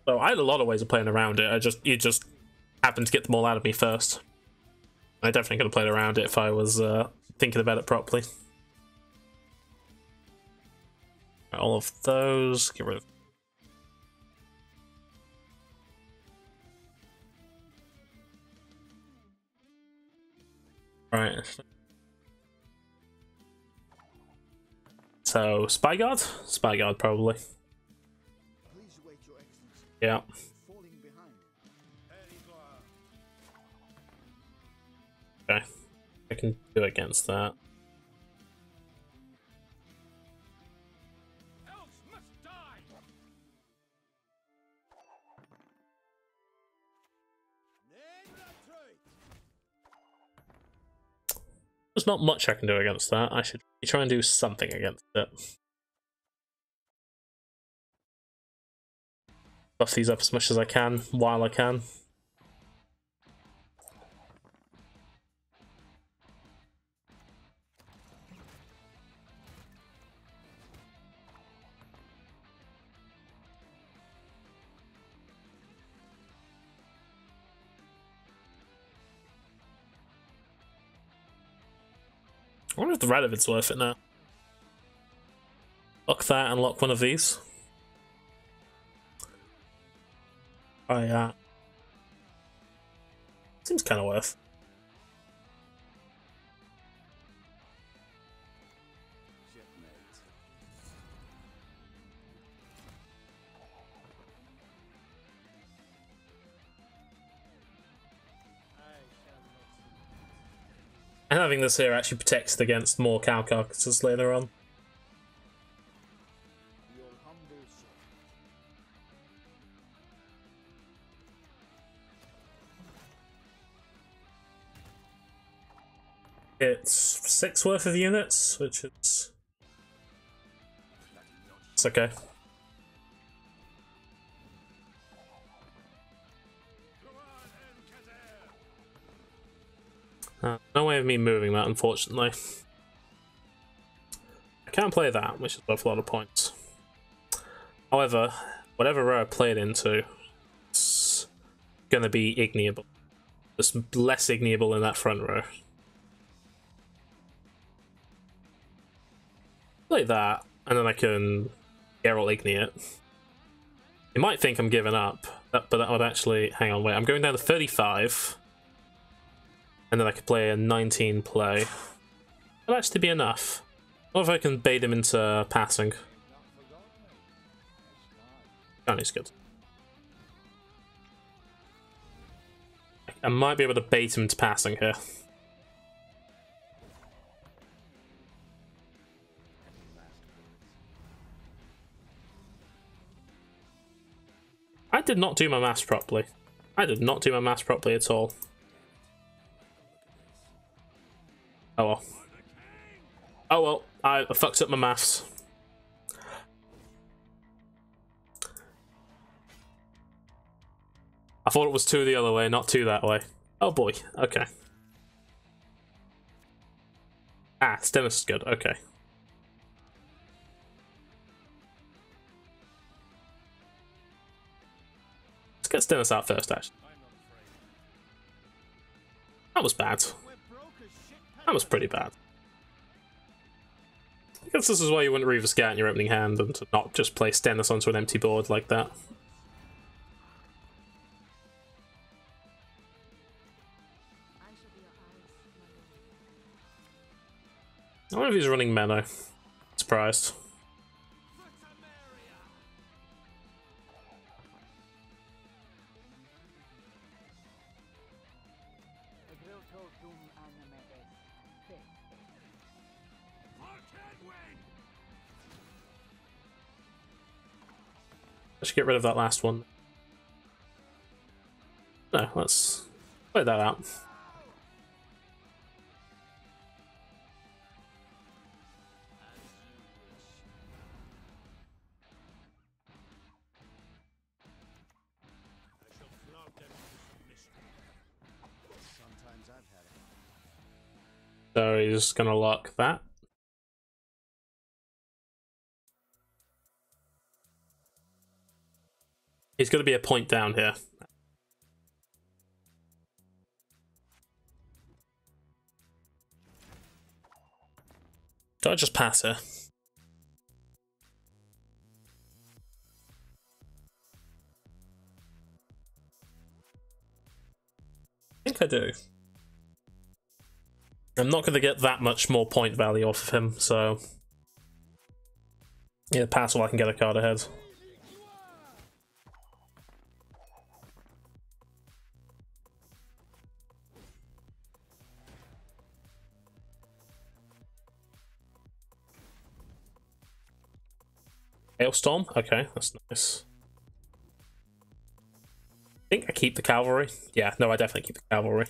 Speaker 1: So I had a lot of ways of playing around it. You just happened to get them all out of me first. I definitely could have played around it if I was thinking about it properly. All of those, get rid of. Right. So, Spyguard? Spyguard, probably. Yeah. Okay. I can do against that. There's not much I can do against that. I should try and do something against it. Buff these up as much as I can while I can. I wonder if the Radovid's worth it now. Lock that and lock one of these. Seems kind of worth. And having this here actually protects it against more cow carcasses later on. It's 6 worth of units, which is... It's okay. No way of me moving that, unfortunately. I can't play that, which is worth a lot of points. However, whatever row I play it into, it's going to be ignoble. It's less ignoble in that front row. Play that, and then I can Geralt Igni it. You might think I'm giving up, but that would actually... Hang on, wait, I'm going down to 35. And then I could play a 19 play. That'll actually be enough. What if I can bait him into passing? Johnny's good. I might be able to bait him into passing here. I did not do my maths properly. I did not do my maths properly at all. Oh well. Oh well, I fucked up my maths. I thought it was 2 the other way, not 2 that way. Oh boy, okay. Ah, Stennis is good, okay. Let's get Stennis out first, actually. That was bad. That was pretty bad. I guess this is why you wouldn't Reaver Scout in your opening hand and to not just play Stennis onto an empty board like that. I wonder if he's running Menno. Surprised. I should get rid of that last one. No, let's play that out. So he's gonna lock that. He's gonna be a point down here. Do I just pass her? I think I do. I'm not going to get that much more point value off of him, so... Yeah, pass while I can get a card ahead. Hailstorm? Okay, that's nice. I think I keep the cavalry. Yeah, no, I definitely keep the cavalry.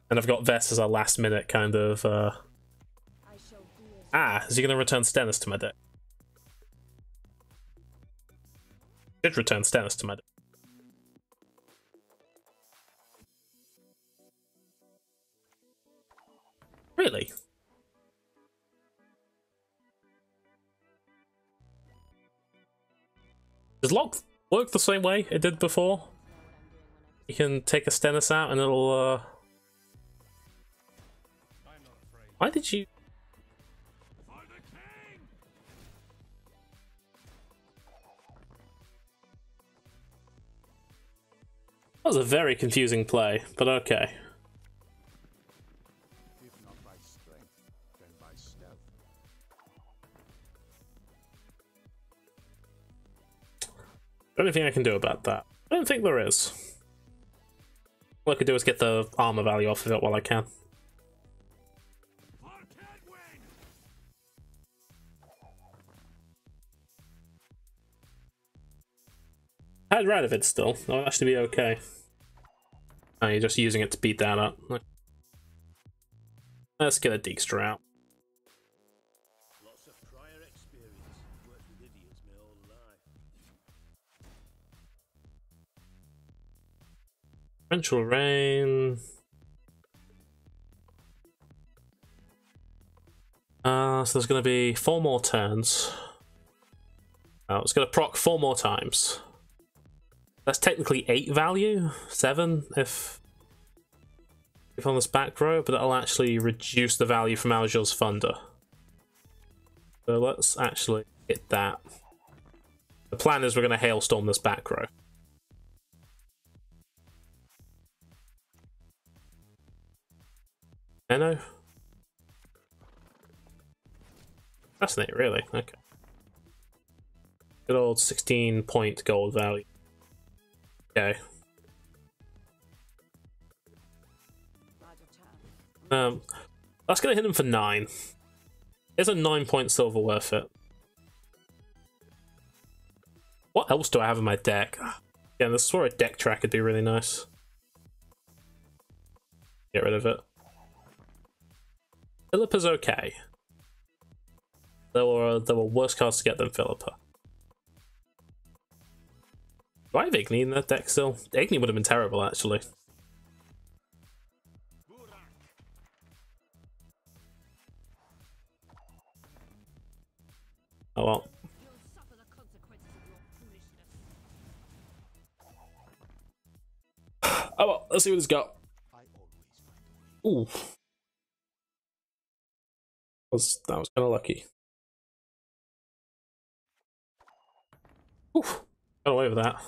Speaker 1: And I've got Vess as a last minute kind of, is he going to return Stennis to my deck? Should return Stennis to my deck. Really? Does Lock work the same way it did before? You can take a Stennis out and it'll, Why did you... That was a very confusing play, but okay.
Speaker 2: If not by strength, then by stealth.
Speaker 1: Anything I can do about that? I don't think there is. All I could do is get the armor value off of it while I can. I had Radovid still. That would actually be okay. Oh, you're just using it to beat that up. Let's get a Dijkstra out.
Speaker 2: Lots of prior experience. Worked with idiots my whole life.
Speaker 1: Torrential Rain. So there's going to be 4 more turns. Oh, it's going to proc 4 more times. That's technically 8 value, 7 if on this back row, but it'll actually reduce the value from Algiel's Thunder. So let's actually hit that. The plan is we're going to Hailstorm this back row. No. Fascinating, really. Okay. Good old 16-point gold value. Okay. That's gonna hit him for 9. Is a 9-point silver worth it? What else do I have in my deck? Yeah, this is where a deck track would be really nice. Get rid of it. Philippa's okay. There were worse cards to get than Philippa. Do I have Igni in that deck still? Igni would have been terrible, actually. Oh well. Oh well, let's see what it's got. Ooh. That was kind of lucky. Oof. Got away with that.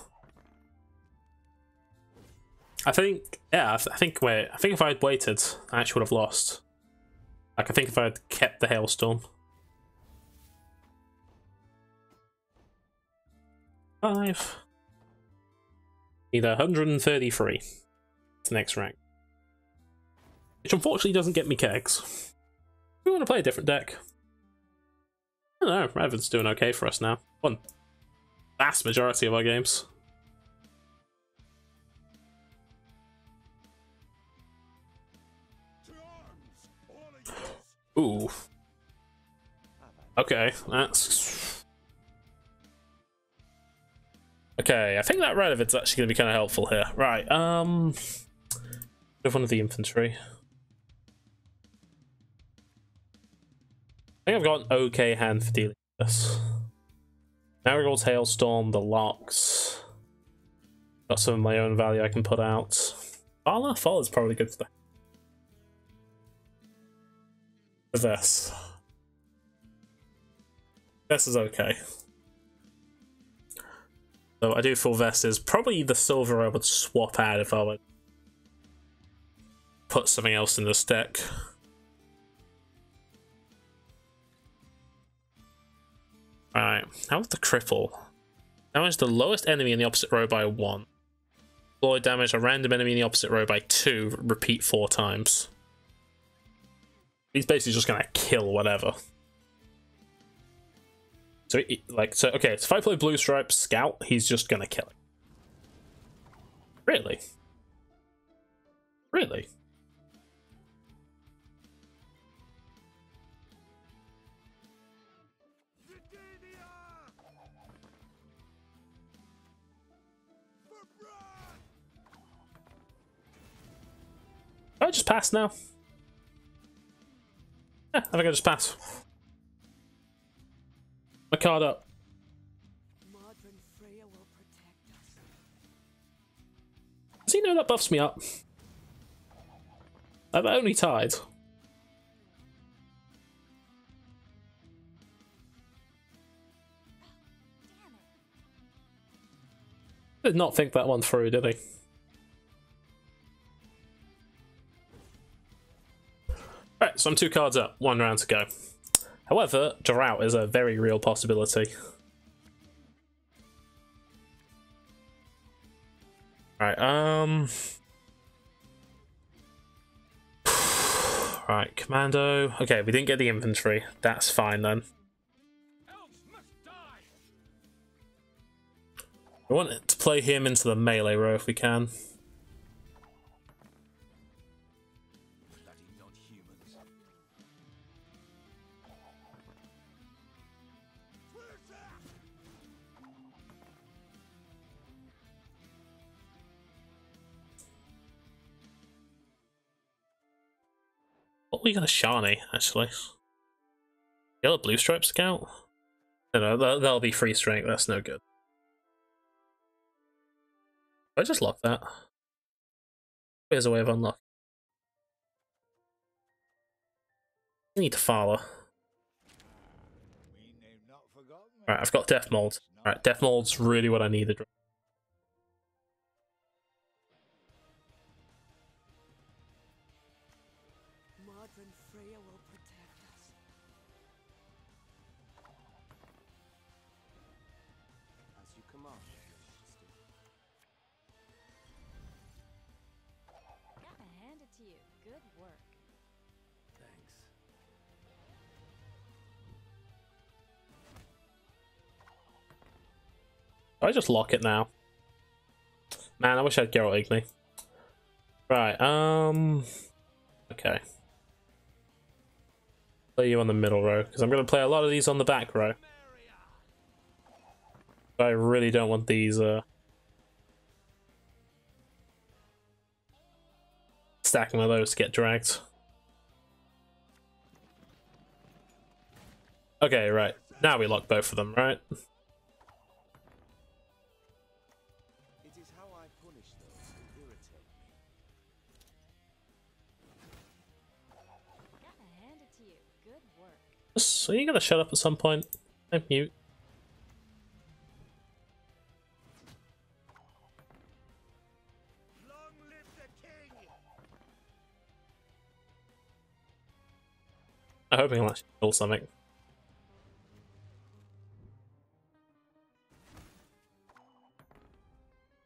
Speaker 1: I think, yeah, I think if I had waited, I actually would have lost. Like, I think if I had kept the Hailstorm. 5. Need 133. It's the next rank. Which unfortunately doesn't get me kegs. We want to play a different deck. I don't know, Radovid's doing okay for us now. Won vast majority of our games. Ooh. Okay, that's... Okay, I think that Radovid's actually going to be kind of helpful here. Right, have one of the infantry. think I've got an okay hand for dealing with this. Marigold's Hailstorm, the locks. Got some of my own value I can put out. Fala? Fala's probably good for this. This is okay. So I do feel this is probably the silver I would swap out if I would put something else in this deck. Alright, how about the cripple? Damage the lowest enemy in the opposite row by 1. Deploy damage a random enemy in the opposite row by 2, repeat 4 times. He's basically just gonna kill whatever. So, okay, so if I play Blue Stripe Scout, he's just gonna kill it. Really? Really? I just pass now. Yeah, I think I just pass. My card up. Does he know that buffs me up? I've only tied. Did not think that one through, did he? Alright, so I'm 2 cards up, 1 round to go. However, drought is a very real possibility. Alright, Right, commando. Okay, we didn't get the infantry. That's fine then. We want to play him into the melee row if we can. What are we gonna Shani, actually? Yellow Blue Stripe Scout? No, that'll be free strength, that's no good. I just lock that. Here's a way of unlocking. I need to follow. Alright, I've got Death Mold. Alright, Death Mold's really what I needed. I just lock it now. Man, I wish I had Geralt Igni. Right, okay. Play you on the middle row, because I'm going to play a lot of these on the back row. But I really don't want these, stacking of those to get dragged. Okay, right. Now we lock both of them, right? So you gonna shut up at some point? I'm mute.
Speaker 2: Long live the king!
Speaker 1: I'm hoping I'll actually kill something.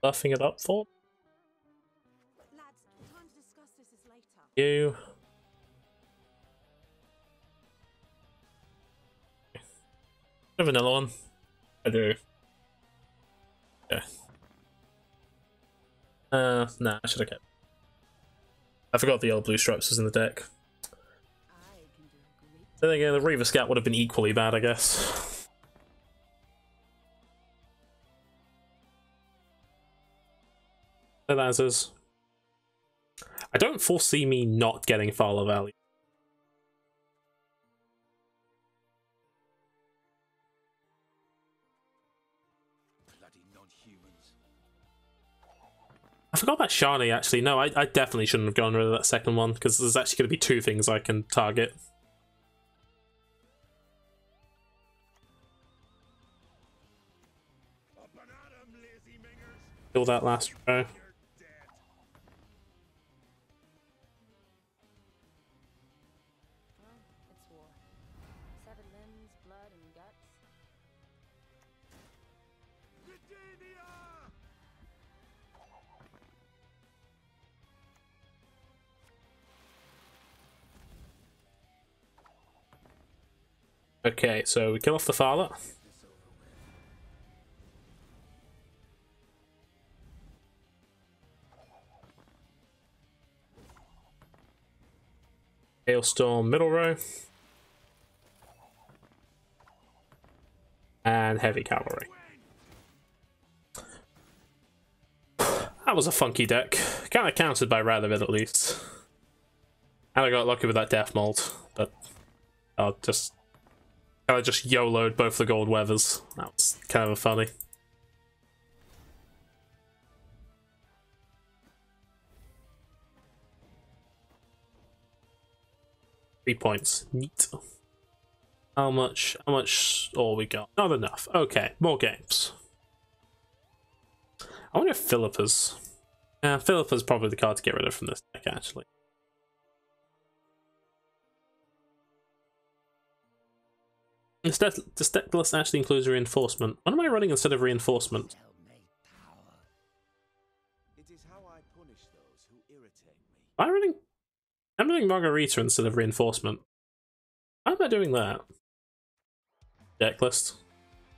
Speaker 1: Buffing it up for
Speaker 3: Lads, time to discuss this is later.
Speaker 1: you. A vanilla one? I do. Yeah. Nah, I should have kept. I forgot the old blue stripes was in the deck. Then again, the Reaver Scout would have been equally bad, I guess. So that is. I don't foresee me not getting Fala value.
Speaker 2: bloody non-humans.
Speaker 1: I forgot about Shani, actually. No, I definitely shouldn't have gone rid of that second one, because there's actually going to be two things I can target.
Speaker 2: Up and at 'em, lazy mingers.
Speaker 1: Kill that last row.
Speaker 2: You're dead.
Speaker 3: Well, it's war. Severed limbs, blood, and guts.
Speaker 2: Britannia!
Speaker 1: Okay, so we kill off the father.
Speaker 2: This over with.
Speaker 1: Hailstorm middle row. And heavy cavalry. That was a funky deck. Kind of countered by Radovid at least. And I got lucky with that death mold, but I'll just kind of just YOLO'd both the gold weathers. That was kind of funny. Three points. Neat. How much all we got? Not enough. Okay, more games. I wonder if Philippa's... Philippa's probably the card to get rid of from this deck, actually. This deck list actually includes reinforcement. What am I running instead of reinforcement?
Speaker 2: Tell me power. It is how I punish those who irritate me.
Speaker 1: I'm running Margarita instead of reinforcement. How am I doing that? Deck list?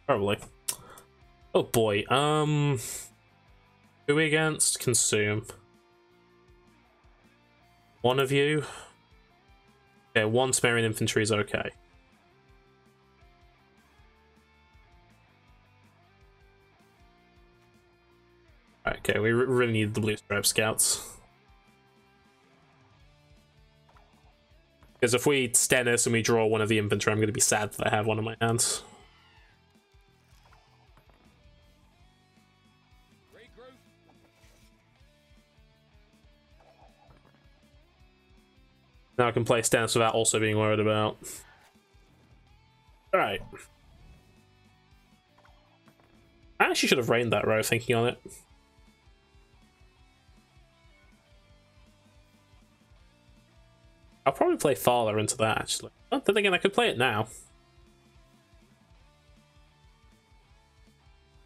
Speaker 1: Probably. Oh boy, who are we against? Consume. One of you? Okay, one Sumerian infantry is okay. Okay, we really need the blue stripe scouts. Because if we Stennis and we draw one of the infantry, I'm going to be sad that I have one in my hands. Now I can play Stennis without also being worried about. Alright. I actually should have rained that row thinking on it. I'll probably play Thaler into that, actually. But then again, I could play it now. I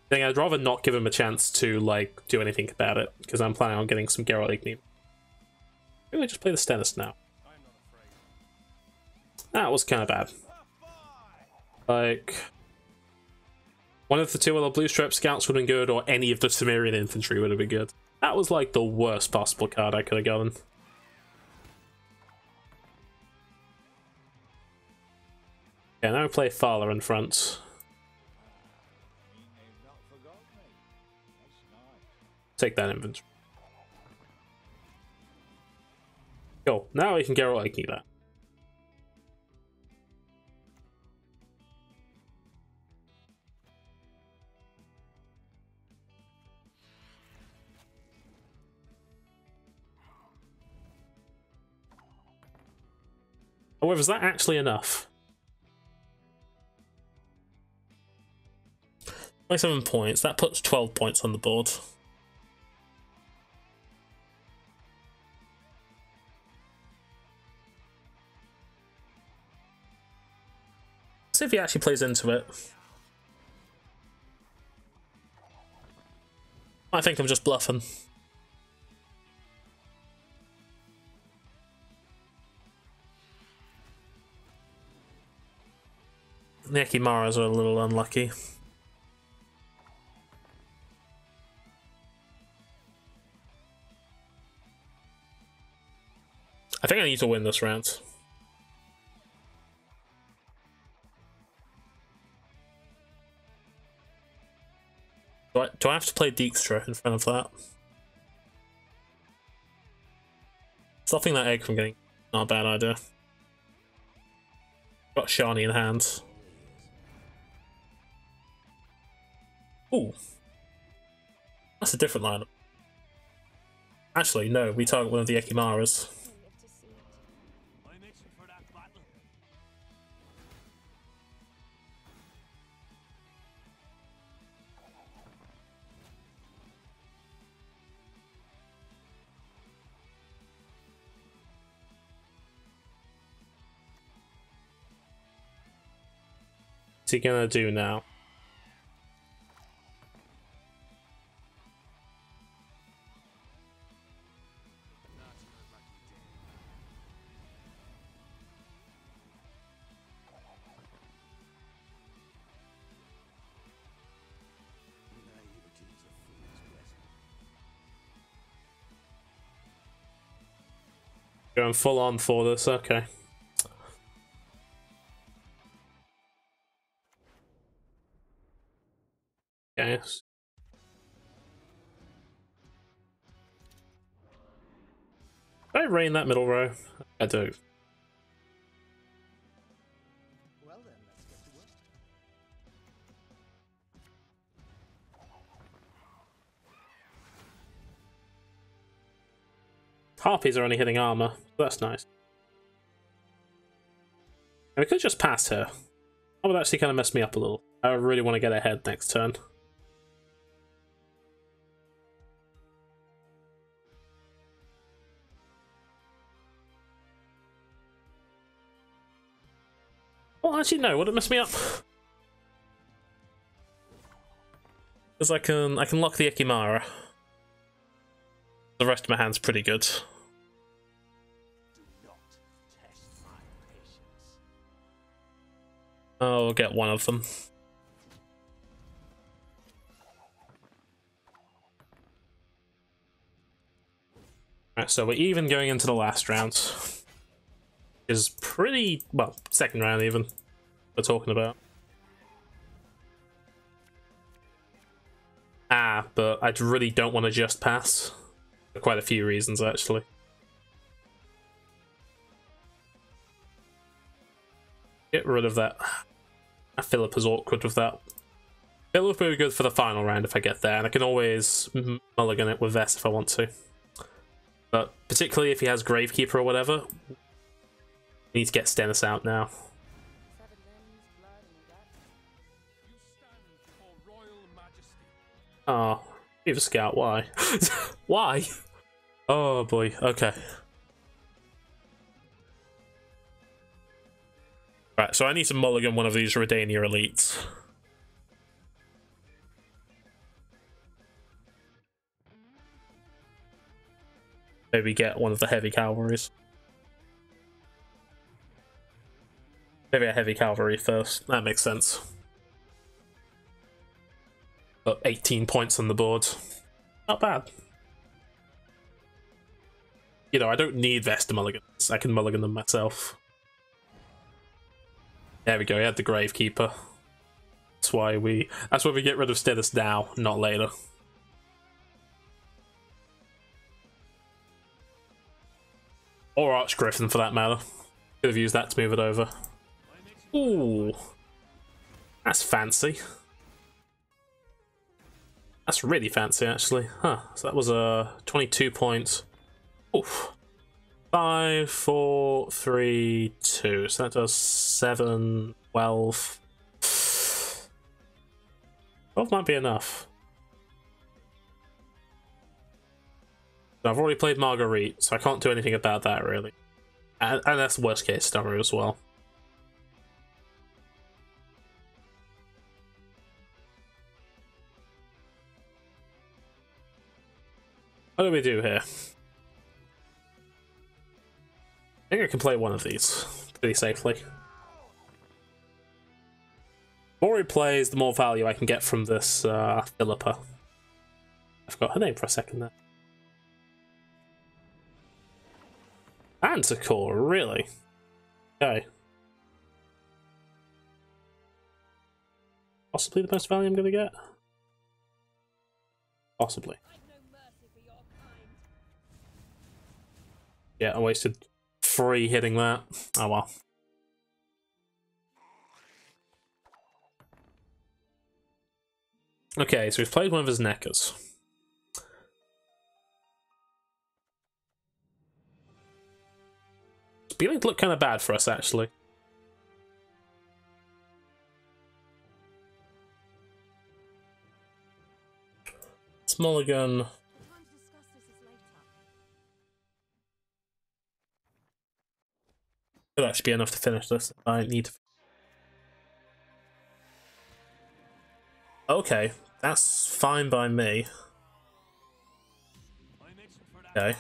Speaker 1: think I'd rather not give him a chance to, like, do anything about it, because I'm planning on getting some Geralt Igni. Maybe I just play the Stennis now. That was kind of bad. Like, one of the two other blue stripe scouts would have been good, or any of the Sumerian infantry would have been good. That was, like, the worst possible card I could have gotten. Yeah, now we play Thaler in front. Take that inventory. Cool. Now we can Geralt Igni that. However, is that actually enough? 27 points. That puts 12 points on the board. Let's see if he actually plays into it. I think I'm just bluffing. The Ekimaras are a little unlucky. I think I need to win this round. Do I have to play Dijkstra in front of that? Stopping that egg from getting... not a bad idea. Got Shani in hand. Ooh. That's a different lineup. Actually, no, we target one of the Ekimaras.
Speaker 3: I live to see it.
Speaker 2: I'm itching for that battle.
Speaker 1: What's he gonna do now?
Speaker 2: Naivety is a fool's blessing.
Speaker 1: Going full on for this, okay. Okay. Do I rain that middle row? I do.
Speaker 2: Well then, let's get to work.
Speaker 1: Harpies are only hitting armor. That's nice. And we could just pass her. That would actually kind of mess me up a little. I really want to get ahead next turn. Well, actually, no. Would it mess me up? Because I can lock the Ekimara. The rest of my hand's pretty good.
Speaker 2: Do not test my patience.
Speaker 1: I'll get one of them. Right, so we're even going into the last round. Is pretty well, second round even. We're talking about. But I really don't want to just pass. For quite a few reasons, actually. Get rid of that. Philippa's awkward with that. Philip will be good for the final round if I get there, and I can always mulligan it with Vest if I want to. But particularly if he has Gravekeeper or whatever, I need to get Stennis out now.
Speaker 3: Severed limbs, blood, and guts.
Speaker 2: You stand for royal majesty.
Speaker 1: Oh, Beaver Scout, why? Why? Oh boy, okay. Right, so I need to mulligan one of these Redania elites. Maybe get one of the heavy cavalries. Maybe a heavy cavalry first. That makes sense. Got 18 points on the board. Not bad. You know, I don't need Vesta mulligans. I can mulligan them myself. There we go, he had the Gravekeeper. That's why we get rid of Stennis now, not later. Or Archgriffin for that matter. Could have used that to move it over. Ooh. That's fancy. That's really fancy, actually. Huh. So that was a 22 points. Oof. 5, 4, 3, 2. So that does 7, 12. 12 might be enough. I've already played Marguerite, so I can't do anything about that, really. And that's the worst case scenario as well. What do we do here? I think I can play one of these pretty safely. The more he plays, the more value I can get from this Philippa. I forgot her name for a second there. Manticore, really? Okay. Possibly the best value I'm going to get? Possibly. Yeah, I wasted 3 hitting that. Oh well. Okay, so we've played one of his Neckers. beginning to look kind of bad for us, actually. Smaller gun.
Speaker 3: We're going to discuss this later.
Speaker 1: Could actually be enough to finish this. I need to. Okay, that's fine by me. Okay.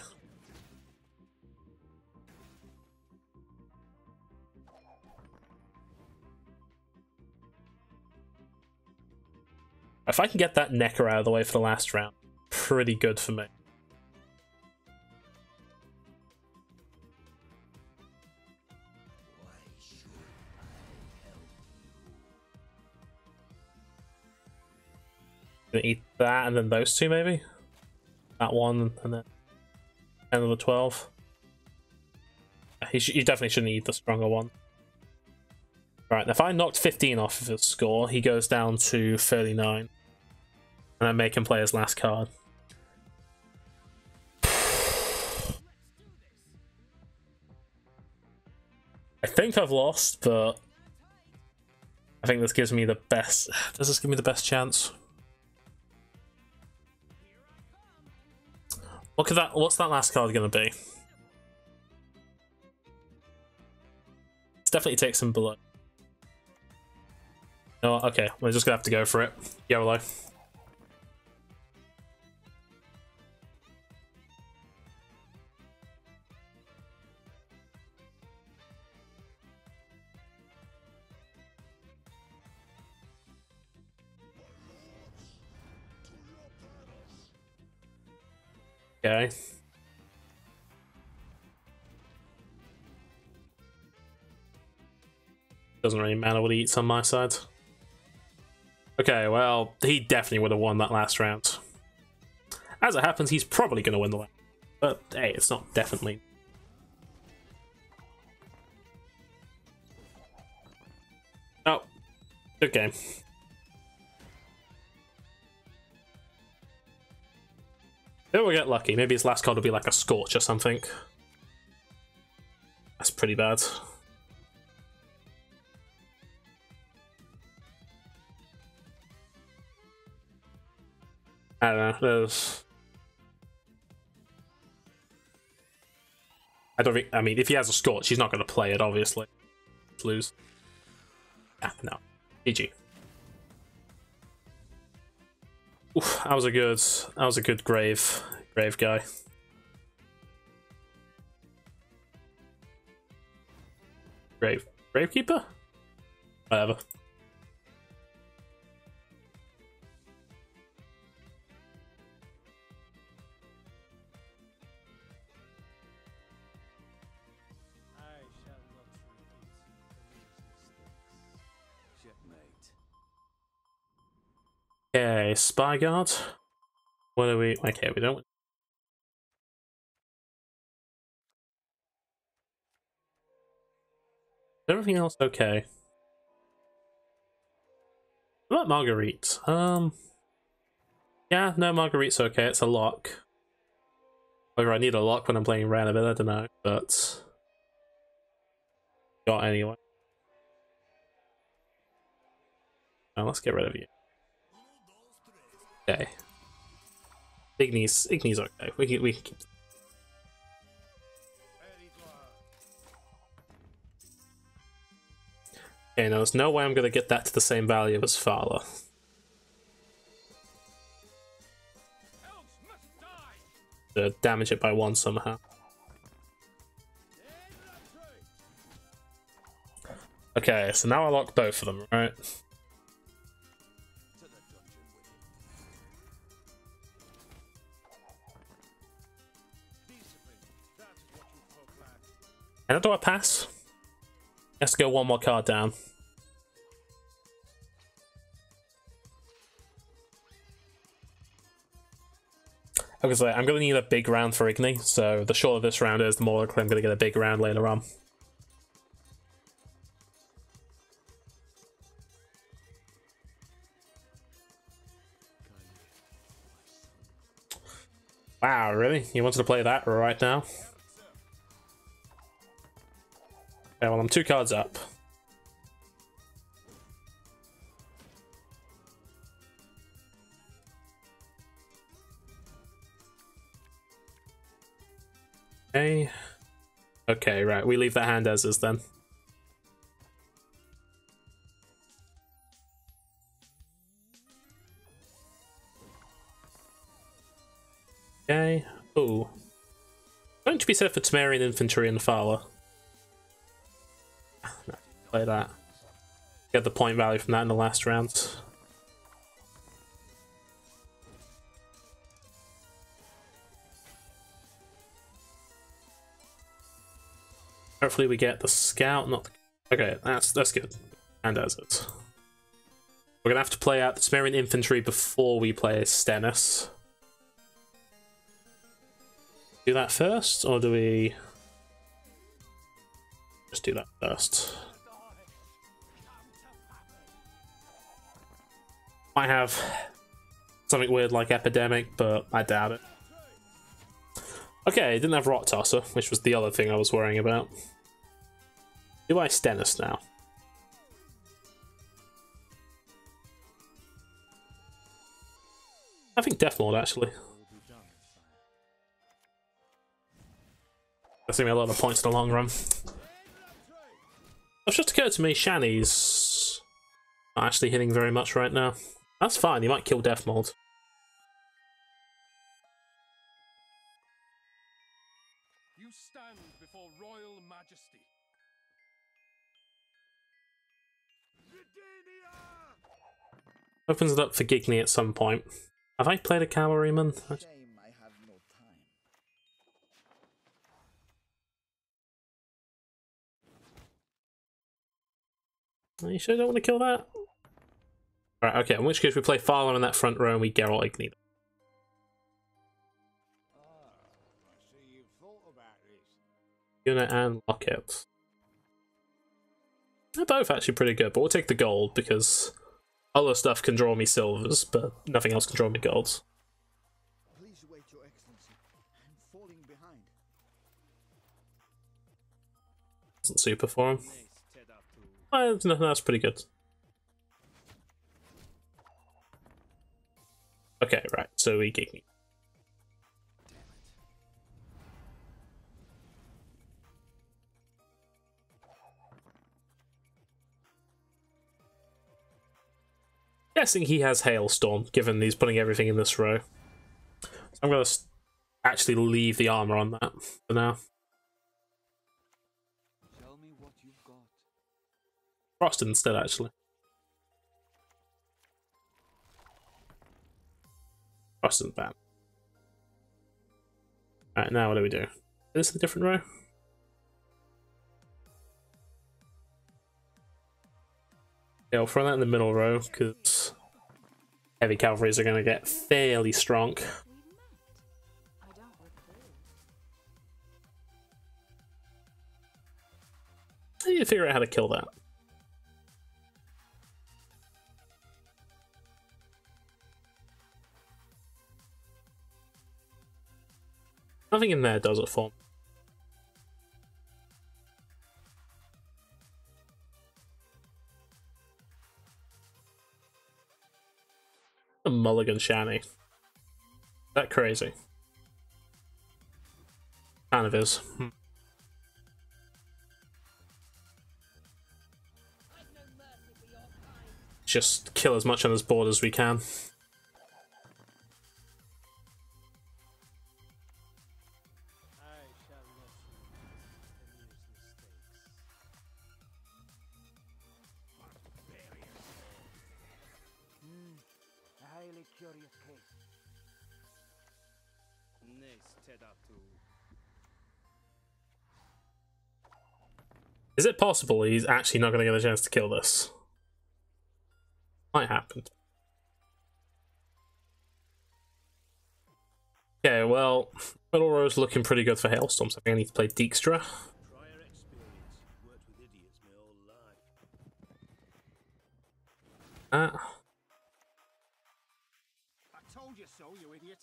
Speaker 1: If I can get that Necker out of the way for the last round, pretty good for me. Gonna eat that and then those two maybe? That one and then 10 of the 12. He definitely shouldn't eat the stronger one. Right, if I knocked 15 off of his score, he goes down to 39. And I make him play his last card. I think I've lost, but I think this gives me the best. Does this give me the best chance? Look at that. What's that last card going to be? Let's definitely take some blood. No, okay, we're just gonna have to go for it. YOLO. Okay. Doesn't really matter what he eats on my side. Okay, well, he definitely would have won that last round. As it happens, he's probably going to win the last. But hey, it's not definitely. Oh, good game. Maybe we'll get lucky. Maybe his last card will be like a Scorch or something. That's pretty bad. I don't know. I don't think. I mean, if he has a Scorch, he's not going to play it. Obviously, lose. Ah, no. GG. Oof, that was a good grave guy. Gravekeeper? Whatever. Okay, Spy Guard. What are we? Okay, we don't. Is everything else okay? What about Marguerite? Yeah, no, Marguerite's okay. It's a lock. Whether I need a lock when I'm playing Radovid, I don't know, but got anyway. Now let's get rid of you. Okay. Igni's okay. We can keep. Okay, no, there's no way I'm gonna get that to the same value as Fala. To damage it by 1 somehow. Okay, so now I lock both of them, right? And do I pass? Let's go 1 more card down. Okay, I'm going to need a big round for Igni, so the shorter this round is, the more likely I'm going to get a big round later on. Wow, really? You wanted to play that right now? Okay, well, I'm 2 cards up. Okay. Okay, right. We leave that hand as is then. Okay. Ooh. Going to be set for Temerian Infantry and Fala. Play that. Get the point value from that in the last round. Hopefully we get the scout, not the... Okay, that's good. And as is. We're gonna have to play out the Temerian Infantry before we play Stennis. Do that first, or do we... Just do that first. Might have something weird like Epidemic, but I doubt it. Okay, didn't have Rot Tosser, which was the other thing I was worrying about. Do I Stennis now? I think Death Lord, actually. That's gonna be a lot of points in the long run. It's just occurred to me, Shani's not actually hitting very much right now. That's fine, he might kill Death Mold.
Speaker 4: You stand before royal majesty.
Speaker 1: Opens it up for Gigny at some point. Have I played a cavalryman?
Speaker 5: Shame I have no time.
Speaker 1: Are you sure you don't want to kill that? Alright, okay, in which case we play Farlan in that front row and we Geralt Igni.
Speaker 5: I see you've thought about this.
Speaker 1: Unit and Locket. They're both actually pretty good, but we'll take the gold because other stuff can draw me silvers, but nothing else can draw me golds.
Speaker 5: Please wait, Your Excellency. I'm falling behind.
Speaker 1: Wasn't super for him. No, that's pretty good. Okay, right, so we Gigny. Guessing he has Hailstorm, given he's putting everything in this row. So I'm going to actually leave the armor on that for now.
Speaker 4: Tell me what you've got.
Speaker 1: Frosted instead, actually. Frosted bad. Alright, now what do we do? Is this a different row? Yeah, we'll throw that in the middle row, because heavy cavalries are going to get fairly strong.
Speaker 3: We met. I don't recall.
Speaker 1: I need to figure out how to kill that. Nothing in there does it for me. A mulligan Shani. Is that crazy? Kind of is. Just kill as much on his board as we can.
Speaker 2: I shall not repeat Emir's mistakes.
Speaker 5: A highly curious case.
Speaker 1: Is it possible he's actually not going to get a chance to kill this? Might happen. Okay, well, middle row's looking pretty good for Hailstorms. I think I need to play Dijkstra.
Speaker 2: Prior experience. Worked with idiots my whole life.
Speaker 4: I told you so, you idiot.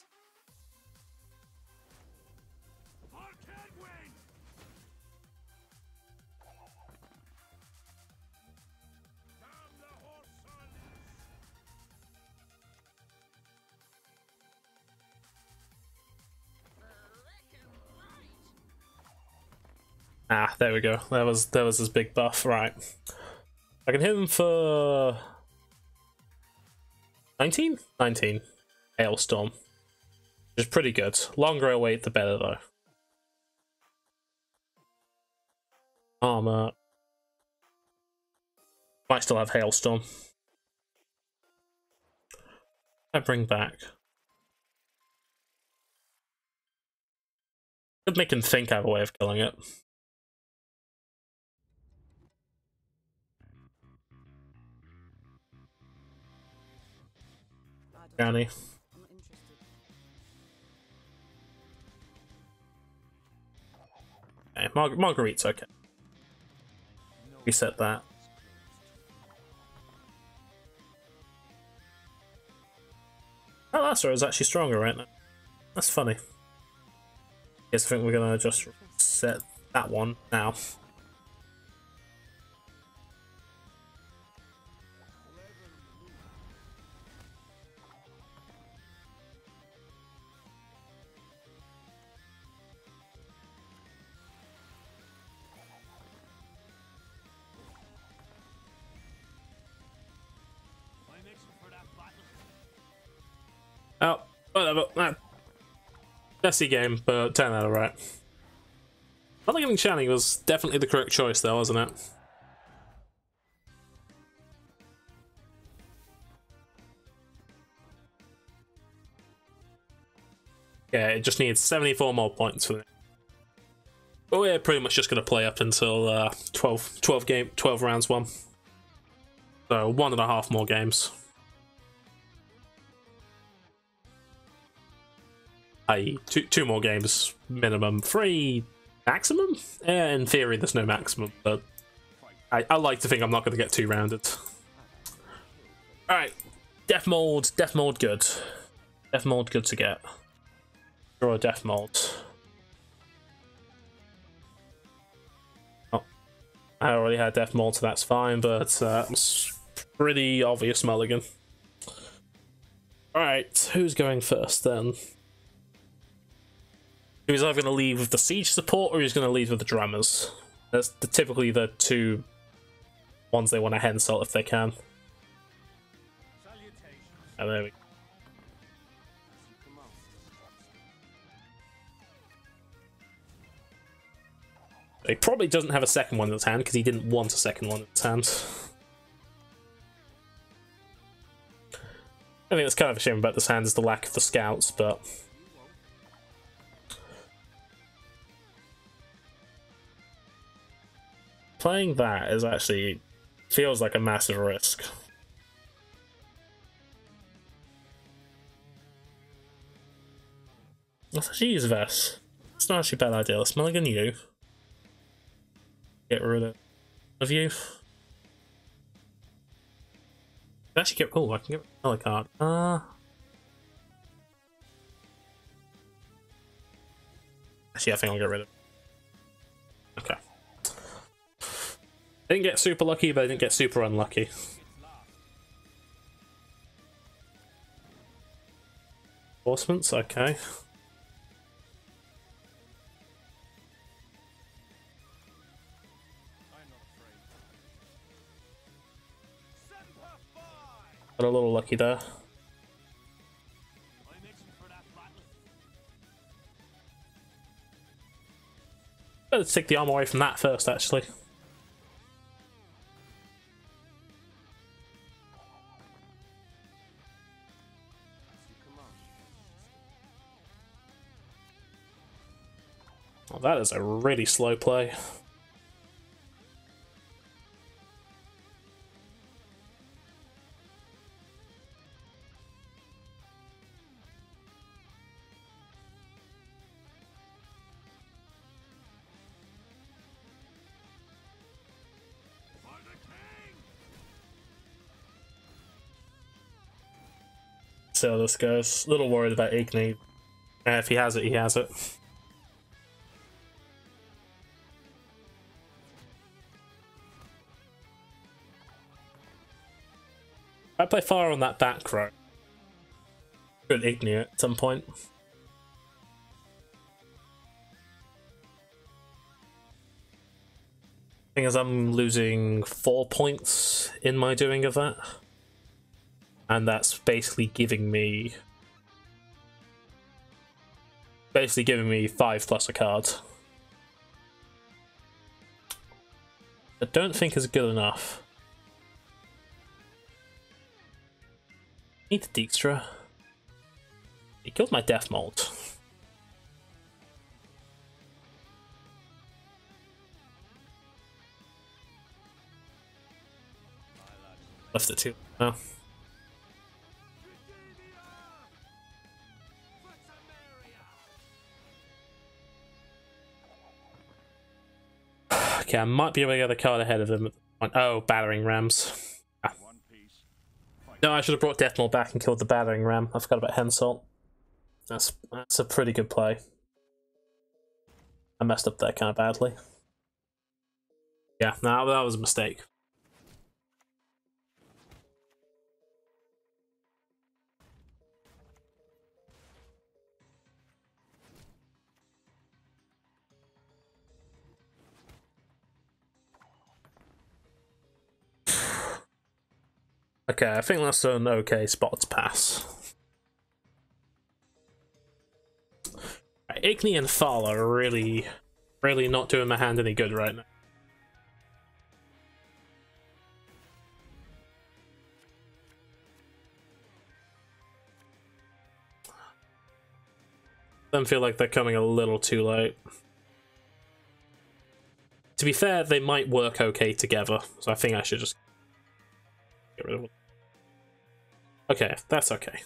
Speaker 1: Ah, there we go. That was his big buff. Right. I can hit him for 19? 19. Hailstorm. Which is pretty good. Longer I wait, the better though. Armor. Might still have Hailstorm. I bring back. Could make him think I have a way of killing it. Johnny.
Speaker 3: I'm not interested.
Speaker 1: Okay, Marguerite's okay. Reset that. Oh, that's right, is actually stronger right now. That's funny. Guess I think we're gonna just set that one now.
Speaker 2: I'm itching for that battle.
Speaker 1: Oh, whatever. Messy game, but 10 out of right. I think Channing was definitely the correct choice though, wasn't it? Yeah, it just needs 74 more points for it. But we're pretty much just going to play up until 12 rounds won. So 1.5 more games. I.e. two more games minimum, 3 maximum? In theory there's no maximum, but I like to think I'm not going to get 2 rounded. Alright, death mold good. Death mold good to get. Draw a death mold. Oh, I already had death mold, so that's fine, but it's pretty obvious mulligan. Alright, who's going first then? He's either going to leave with the siege support or he's going to leave with the drummers. That's typically the 2 ones they want to hensel if they can. Oh, there we go. He probably doesn't have a second one in his hand because he didn't want a second one in his hand. I think that's kind of a shame about this hand is the lack of the scouts, but playing that is actually feels like a massive risk. Let's actually use Vess. It's not actually a bad idea. Let's mulligan you. Get rid of you. Actually get. Oh, I can get another card. Actually, I think I'll get rid of it. Okay. I didn't get super lucky, but I didn't get super unlucky. Enforcements, okay. Got a little lucky there. Better take the arm away from that first, actually. Oh, that is a really slow play. So this goes. A little worried about Igni. If he has it, he has it. I play fire on that back row. Could Igni it at some point. Thing is, I'm losing 4 points in my doing of that. And that's basically giving me 5 plus a card. I don't think is good enough. Need the Dijkstra. He killed my Death Mold. Left it too now. Okay, I might be able to get a card ahead of them. Oh, battering rams. Ah. No, I should have brought Death Mold back and killed the battering ram. I forgot about Henselt. That's a pretty good play. I messed up there kind of badly. Yeah, no, that was a mistake. Okay, I think that's an okay spot to pass. Right, Igni and Thala are really not doing my hand any good right now. Them feel like they're coming a little too late. To be fair, they might work okay together, so I think I should just get rid of them. Okay, that's okay.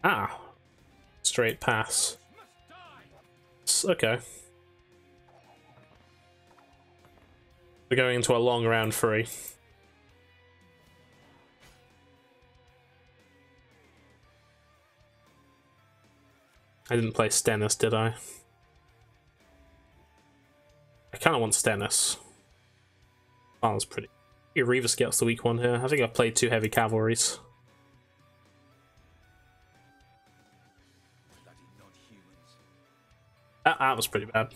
Speaker 1: Ah, straight pass. Okay. We're going into a long round 3. I didn't play Stennis, did I? I kind of want Stennis. Oh, that was pretty. Reaver Scout's the weak one here. I think I've played 2 heavy cavalries. That was pretty bad.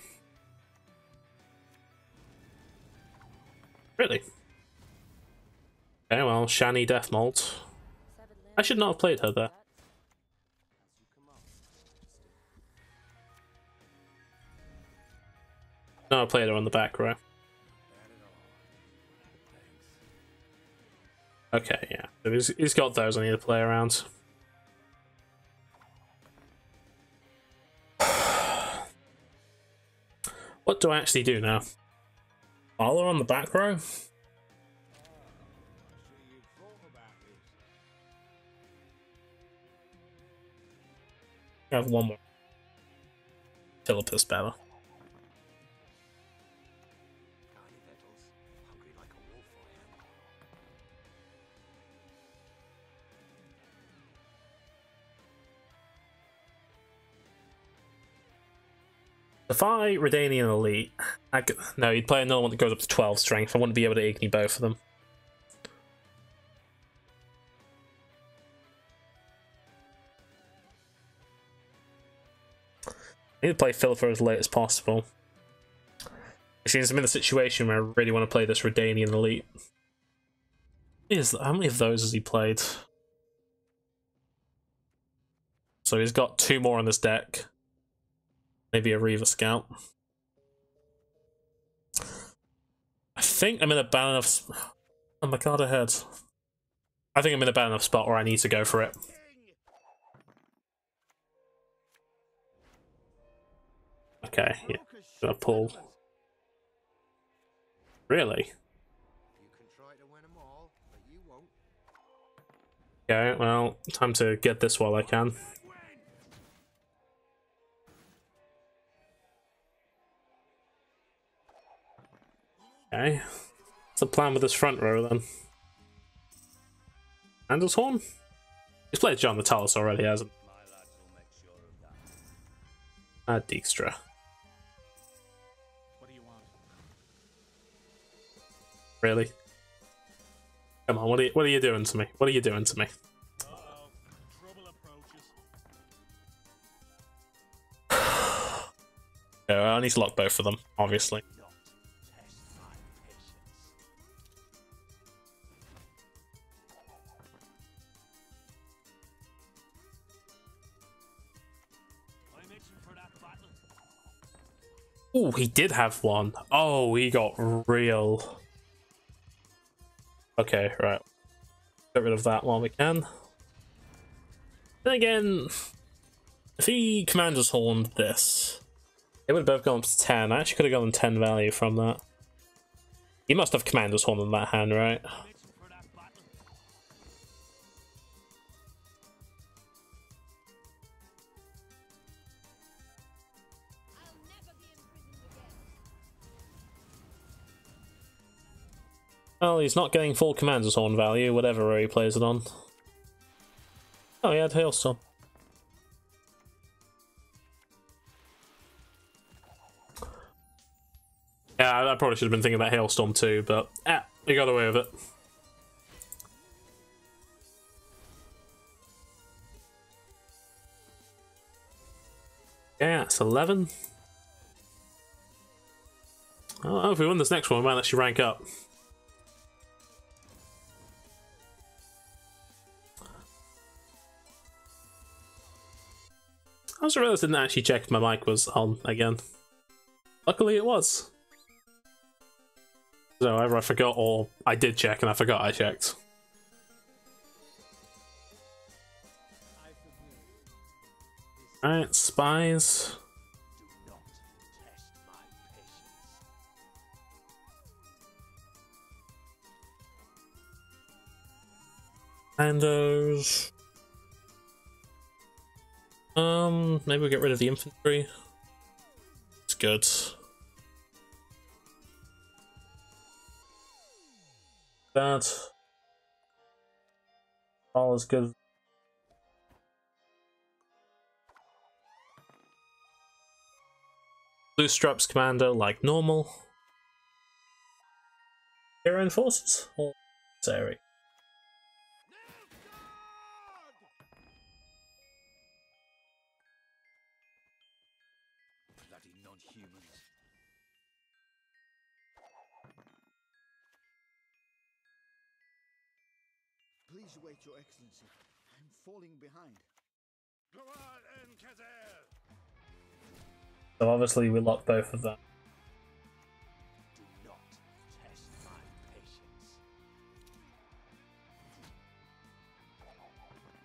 Speaker 1: Really? Okay, well, Shani Death Mold. I should not have played her there. No, I played her on the back row. Okay, yeah. So he's got those I need to play around. What do I actually do now? Thala on the back row? I have one more. Philippus better. If I Redanian Elite, no, he'd play another one that goes up to 12 strength. I wouldn't be able to Igni both of them. I need to play Philippa as late as possible. Which means I'm in a situation where I really want to play this Redanian Elite. How many of those has he played? So he's got 2 more on this deck. Maybe a Reaver Scout. I think I'm in a bad enough... Oh my god, ahead. I think I'm in a bad enough spot where I need to go for it. Okay, yeah. Gonna pull. Really? Okay, well, time to get this while I can. Okay. What's the plan with this front row then? Andalshorn? He's played John the Talus already, hasn't he? Dijkstra.
Speaker 4: What do you want?
Speaker 1: Really? Come on, what are you doing to me? What are you doing to me?
Speaker 4: Uh-oh. Trouble approaches.
Speaker 1: I need to lock both of them, obviously.
Speaker 2: Not test my patience. I'm itching for that battle.
Speaker 1: Oh, he did have one. Oh, he got real. Okay, right. Get rid of that while we can. Then again, if he Commander's Horned this, it would have both gone up to 10. I actually could have gotten 10 value from that. He must have Commander's Horn in that hand, right?
Speaker 2: I'm itching for that battle.
Speaker 3: I'll never be imprisoned again.
Speaker 1: Well, he's not getting full Commander's Horn value, whatever row he plays it on. Oh, he had Hailstorm. Yeah, I probably should have been thinking about Hailstorm too, but we got away with it. Yeah, it's 11. Oh, if we win this next one, we might actually rank up. I also realised I didn't actually check if my mic was on again. Luckily it was. So either I forgot or I did check and I forgot I checked. Alright, spies.
Speaker 2: Do not test my patience.
Speaker 1: Commandos. Maybe we'll get rid of the infantry. It's good. Bad. All is good. Blue Straps Commando like normal. Hero Enforcers? Or Sari?
Speaker 2: Bloody non-humans.
Speaker 5: Please wait, Your Excellency. I'm falling behind.
Speaker 1: So obviously we lock both of them.
Speaker 2: Do not test my patience.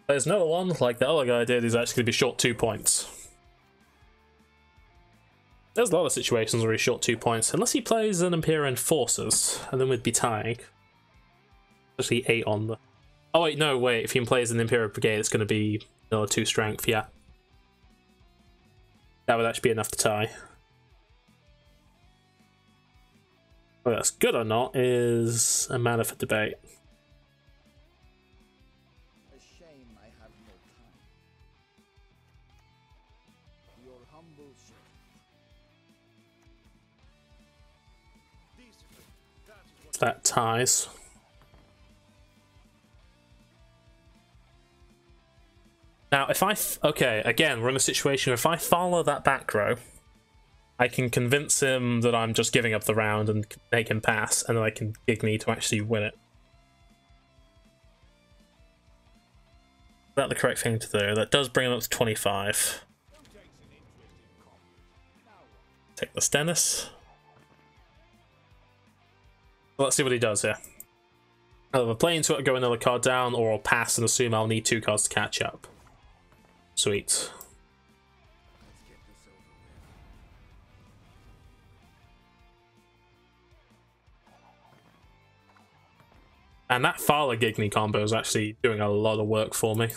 Speaker 1: There's another one, like the other guy did, is actually going to be short 2 points. There's a lot of situations where he's short 2 points, unless he plays an Imperial Enforcers, and then we'd be tying. Especially 8 on the... Oh wait, no, wait, if he plays an Imperial Brigade, it's going to be another 2 strength, yeah. That would actually be enough to tie. Whether that's good or not is a matter for debate.
Speaker 5: A shame I have no time. Your humble servant.
Speaker 2: Decently, that is what
Speaker 1: That ties. Now, if I... Okay, again, we're in a situation where if I follow that back row, I can convince him that I'm just giving up the round and make him pass, and then I can gig me to actually win it. Is that the correct thing to do? That does bring him up to 25. Take the Stennis. Let's see what he does here. I'll either play into it, go another card down, or I'll pass and assume I'll need 2 cards to catch up. Sweet.
Speaker 2: Let's get this over with.
Speaker 1: And that Fala Gigny combo is actually doing a lot of work for me.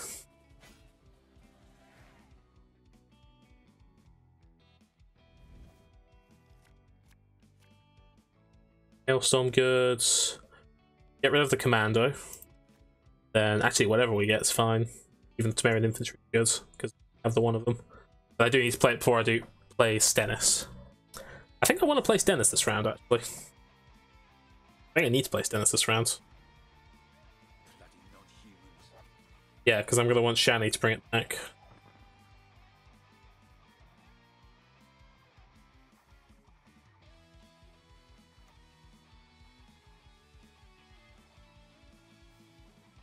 Speaker 1: Hailstorm goods. Get rid of the commando. Then actually whatever we get is fine. Even the Temerian infantry goods, because I have the one of them. But I do need to play it before I do play Stennis. I think I want to play Stennis this round, actually. I think I need to play Stennis this round.
Speaker 2: Bloody non-humans.
Speaker 1: Yeah, because I'm going to want Shani to bring it back.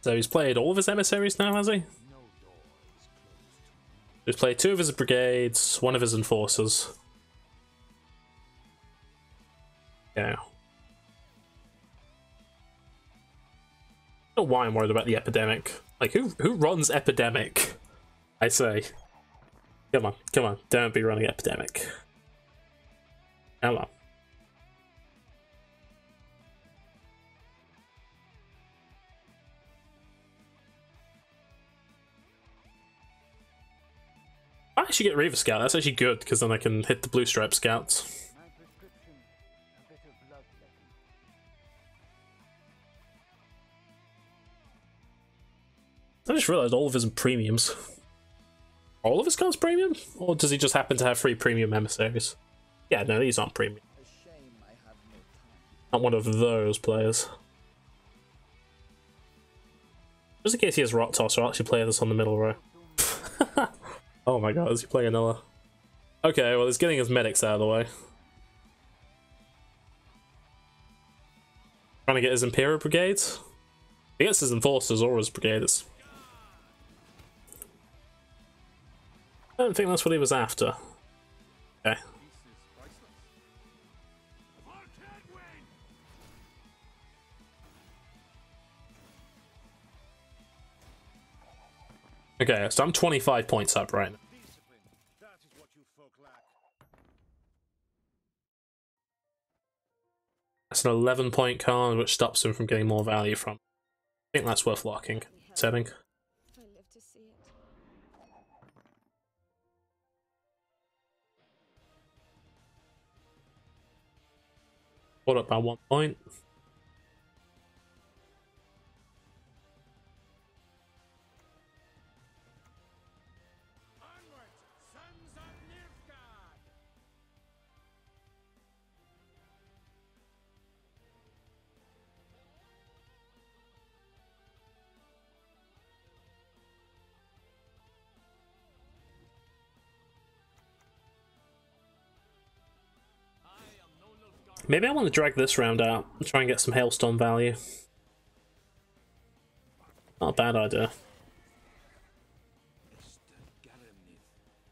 Speaker 1: So he's played all of his emissaries now, has he? He's played 2 of his brigades, 1 of his enforcers. Yeah. I don't know why I'm worried about the epidemic. Like, who runs epidemic? I say. Come on, don't be running epidemic. Come on. I actually get Reaver Scout. That's actually good because then I can hit the blue stripe scouts.
Speaker 5: My prescription, a bit of bloodletting.
Speaker 1: I just realized all of his premiums. All of his cards premium? Or does he just happen to have 3 premium emissaries? Yeah, no, these aren't premium.
Speaker 5: A shame I have no time.
Speaker 1: Not one of those players. Just in case he has Rot Tosser, I'll actually play this on the middle row. Oh my god, is he playing another? Okay, well he's getting his medics out of the way. Trying to get his Imperial Brigades? He gets his Enforcers or his Brigades. I don't think that's what he was after. Okay. Okay, so I'm 25 points up right now.
Speaker 2: That is what you folk lack.
Speaker 1: That's an 11-point card, which stops him from getting more value from. I think that's worth locking. Setting.
Speaker 3: I live to see it.
Speaker 1: Caught up by 1 point.
Speaker 2: Onward, sons of Nilfgaard!
Speaker 1: Maybe I want to drag this round out and try and get some Hailstorm value. Not a bad idea.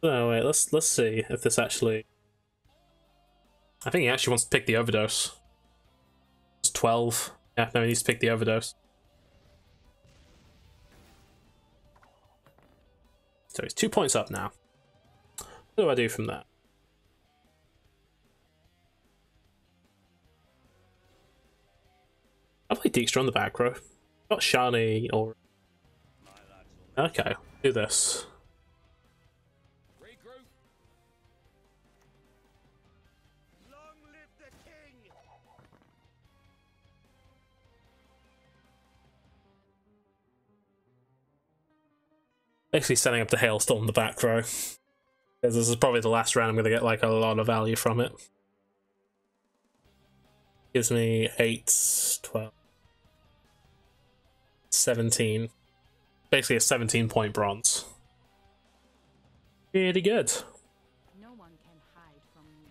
Speaker 1: So wait, let's see if this actually. I think he actually wants to pick the overdose. It's 12. Yeah, no, he needs to pick the overdose. So he's 2 points up now. What do I do from that? I play Dijkstra on the back row. Got Shani or. Okay, do this.
Speaker 2: Regroup. Long live the king!
Speaker 1: Basically setting up the Hailstorm on the back row. Because this is probably the last round I'm going to get like a lot of value from it. Gives me 8, 12, 17. Basically a 17-point bronze. Pretty good.
Speaker 3: No one can hide from me.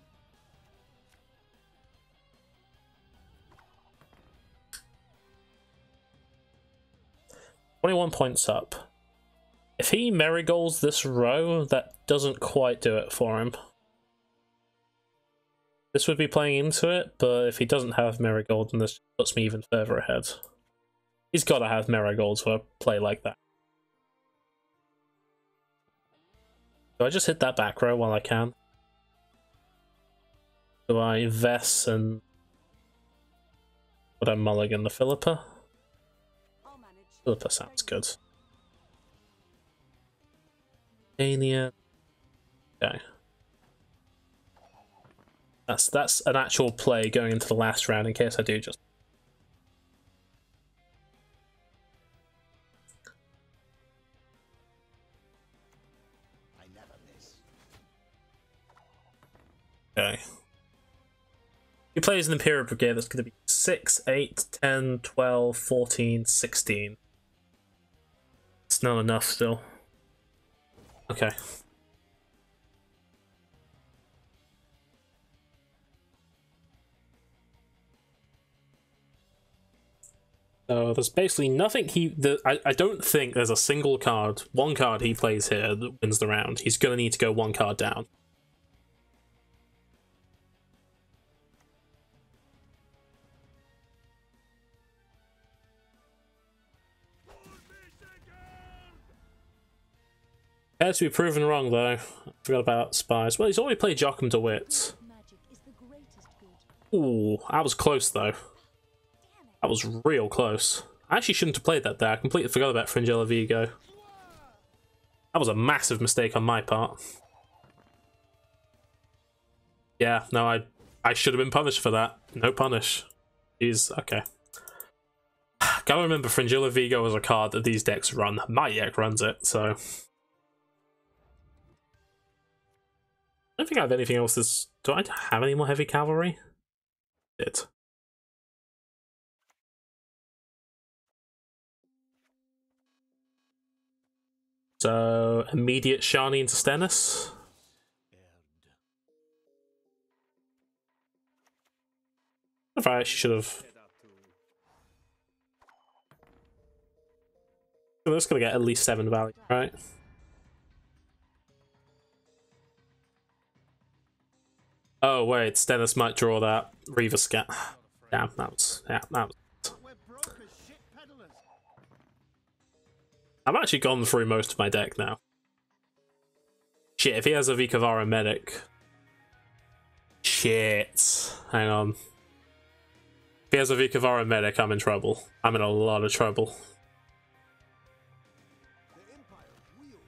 Speaker 1: 21 points up. If he marigolds this row, that doesn't quite do it for him. This would be playing into it, but if he doesn't have Marigold, then this puts me even further ahead. He's got to have Marigold for a play like that. Do I just hit that back row while I can? Do I Vess and... would I mulligan the Philippa?
Speaker 3: I'll manage.
Speaker 1: Philippa sounds good. Dania. Okay. That's an actual play going into the last round in case I do just.
Speaker 5: I never miss.
Speaker 1: Okay. He plays an Imperial Brigade that's going to be 6, 8, 10, 12, 14, 16. It's not enough still. Okay. So there's basically nothing I don't think there's a single card, one card he plays here that wins the round. He's going to need to go one card down. Has to be proven wrong, though. I forgot about spies. Well, he's already played Joachim de Witt. Ooh, that was close, though. That was real close. I actually shouldn't have played that there. I completely forgot about Fringilla Vigo. That was a massive mistake on my part. Yeah, no, I should have been punished for that. No punish. Jeez, okay. Gotta remember, Fringilla Vigo is a card that these decks run. My deck runs it, so... I don't think I have anything else that's... Do I have any more heavy cavalry? It. So, immediate Shani into Stennis. If I actually should have... I'm just gonna get at least 7 value, right? Oh wait, Stennis might draw that Reaver Scat. Damn, that was... I've actually gone through most of my deck now. Shit, if he has a Vikavara Medic... Shit. Hang on. If he has a Vikavara Medic, I'm in trouble. I'm in a lot of trouble.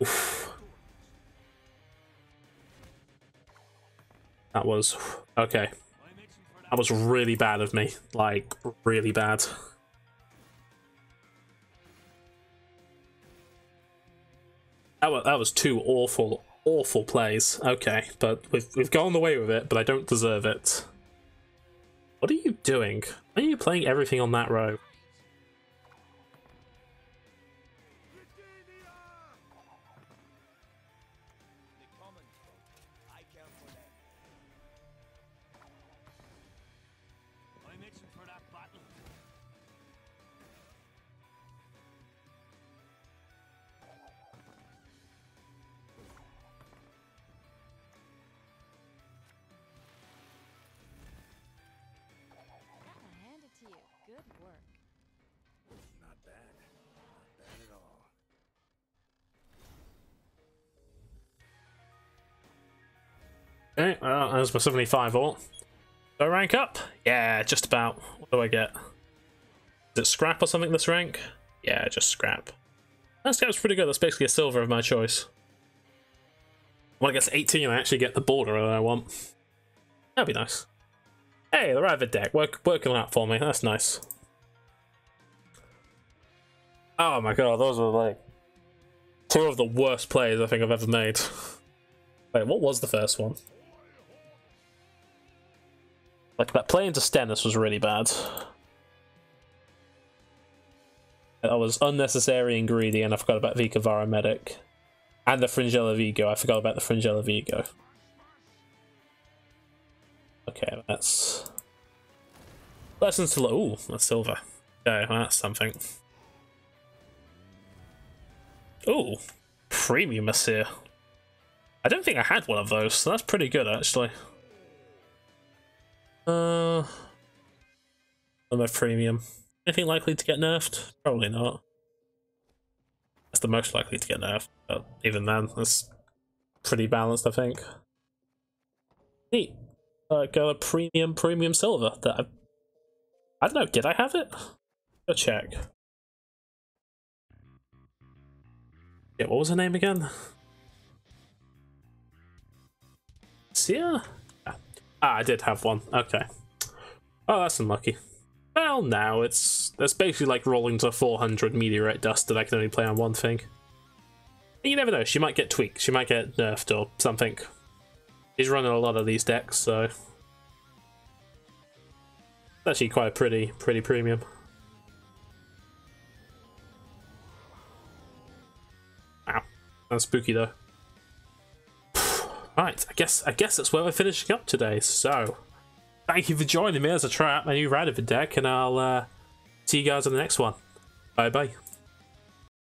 Speaker 1: Oof. That was... Okay. That was really bad of me. Like, really bad. That was 2 awful, awful plays. Okay, but we've gone away with it, but I don't deserve it. What are you doing? Why are you playing everything on that row? Okay, well, there's my 75 ult. Do I rank up? Yeah, just about. What do I get? Is it scrap or something this rank? Yeah, just scrap. That scrap's pretty good. That's basically a silver of my choice. When I get to 18, I actually get the border that I want. That'd be nice. Hey, the Radovid deck. Working out for me. That's nice. Oh my god, those were like 2 of the worst plays I think I've ever made. Wait, what was the first one? Like, that play into Stennis was really bad. I was unnecessary and greedy, and I forgot about Vikavara Medic. And the Fringilla Vigo. I forgot about the Fringilla Vigo. Okay, that's... Lessons to... Ooh, that's silver. Okay, well, that's something. Ooh, premium Asir. I don't think I had one of those, so that's pretty good, actually. My premium. Anything likely to get nerfed? Probably not. That's the most likely to get nerfed, but even then, that's pretty balanced, I think. Neat. Got a premium silver that I don't know, did I have it? Go check. Yeah, what was her name again? Sia? Yeah. Ah, I did have one. Okay. Oh, that's unlucky. Well, now that's basically like rolling to 400 meteorite dust that I can only play on one thing. You never know. She might get tweaked. She might get nerfed or something. She's running a lot of these decks, so it's actually quite a pretty premium. Wow, that's spooky though. Right, I guess that's where we're finishing up today. So, thank you for joining me as I try out my new Radovid deck, and I'll See you guys on the next one. Bye bye.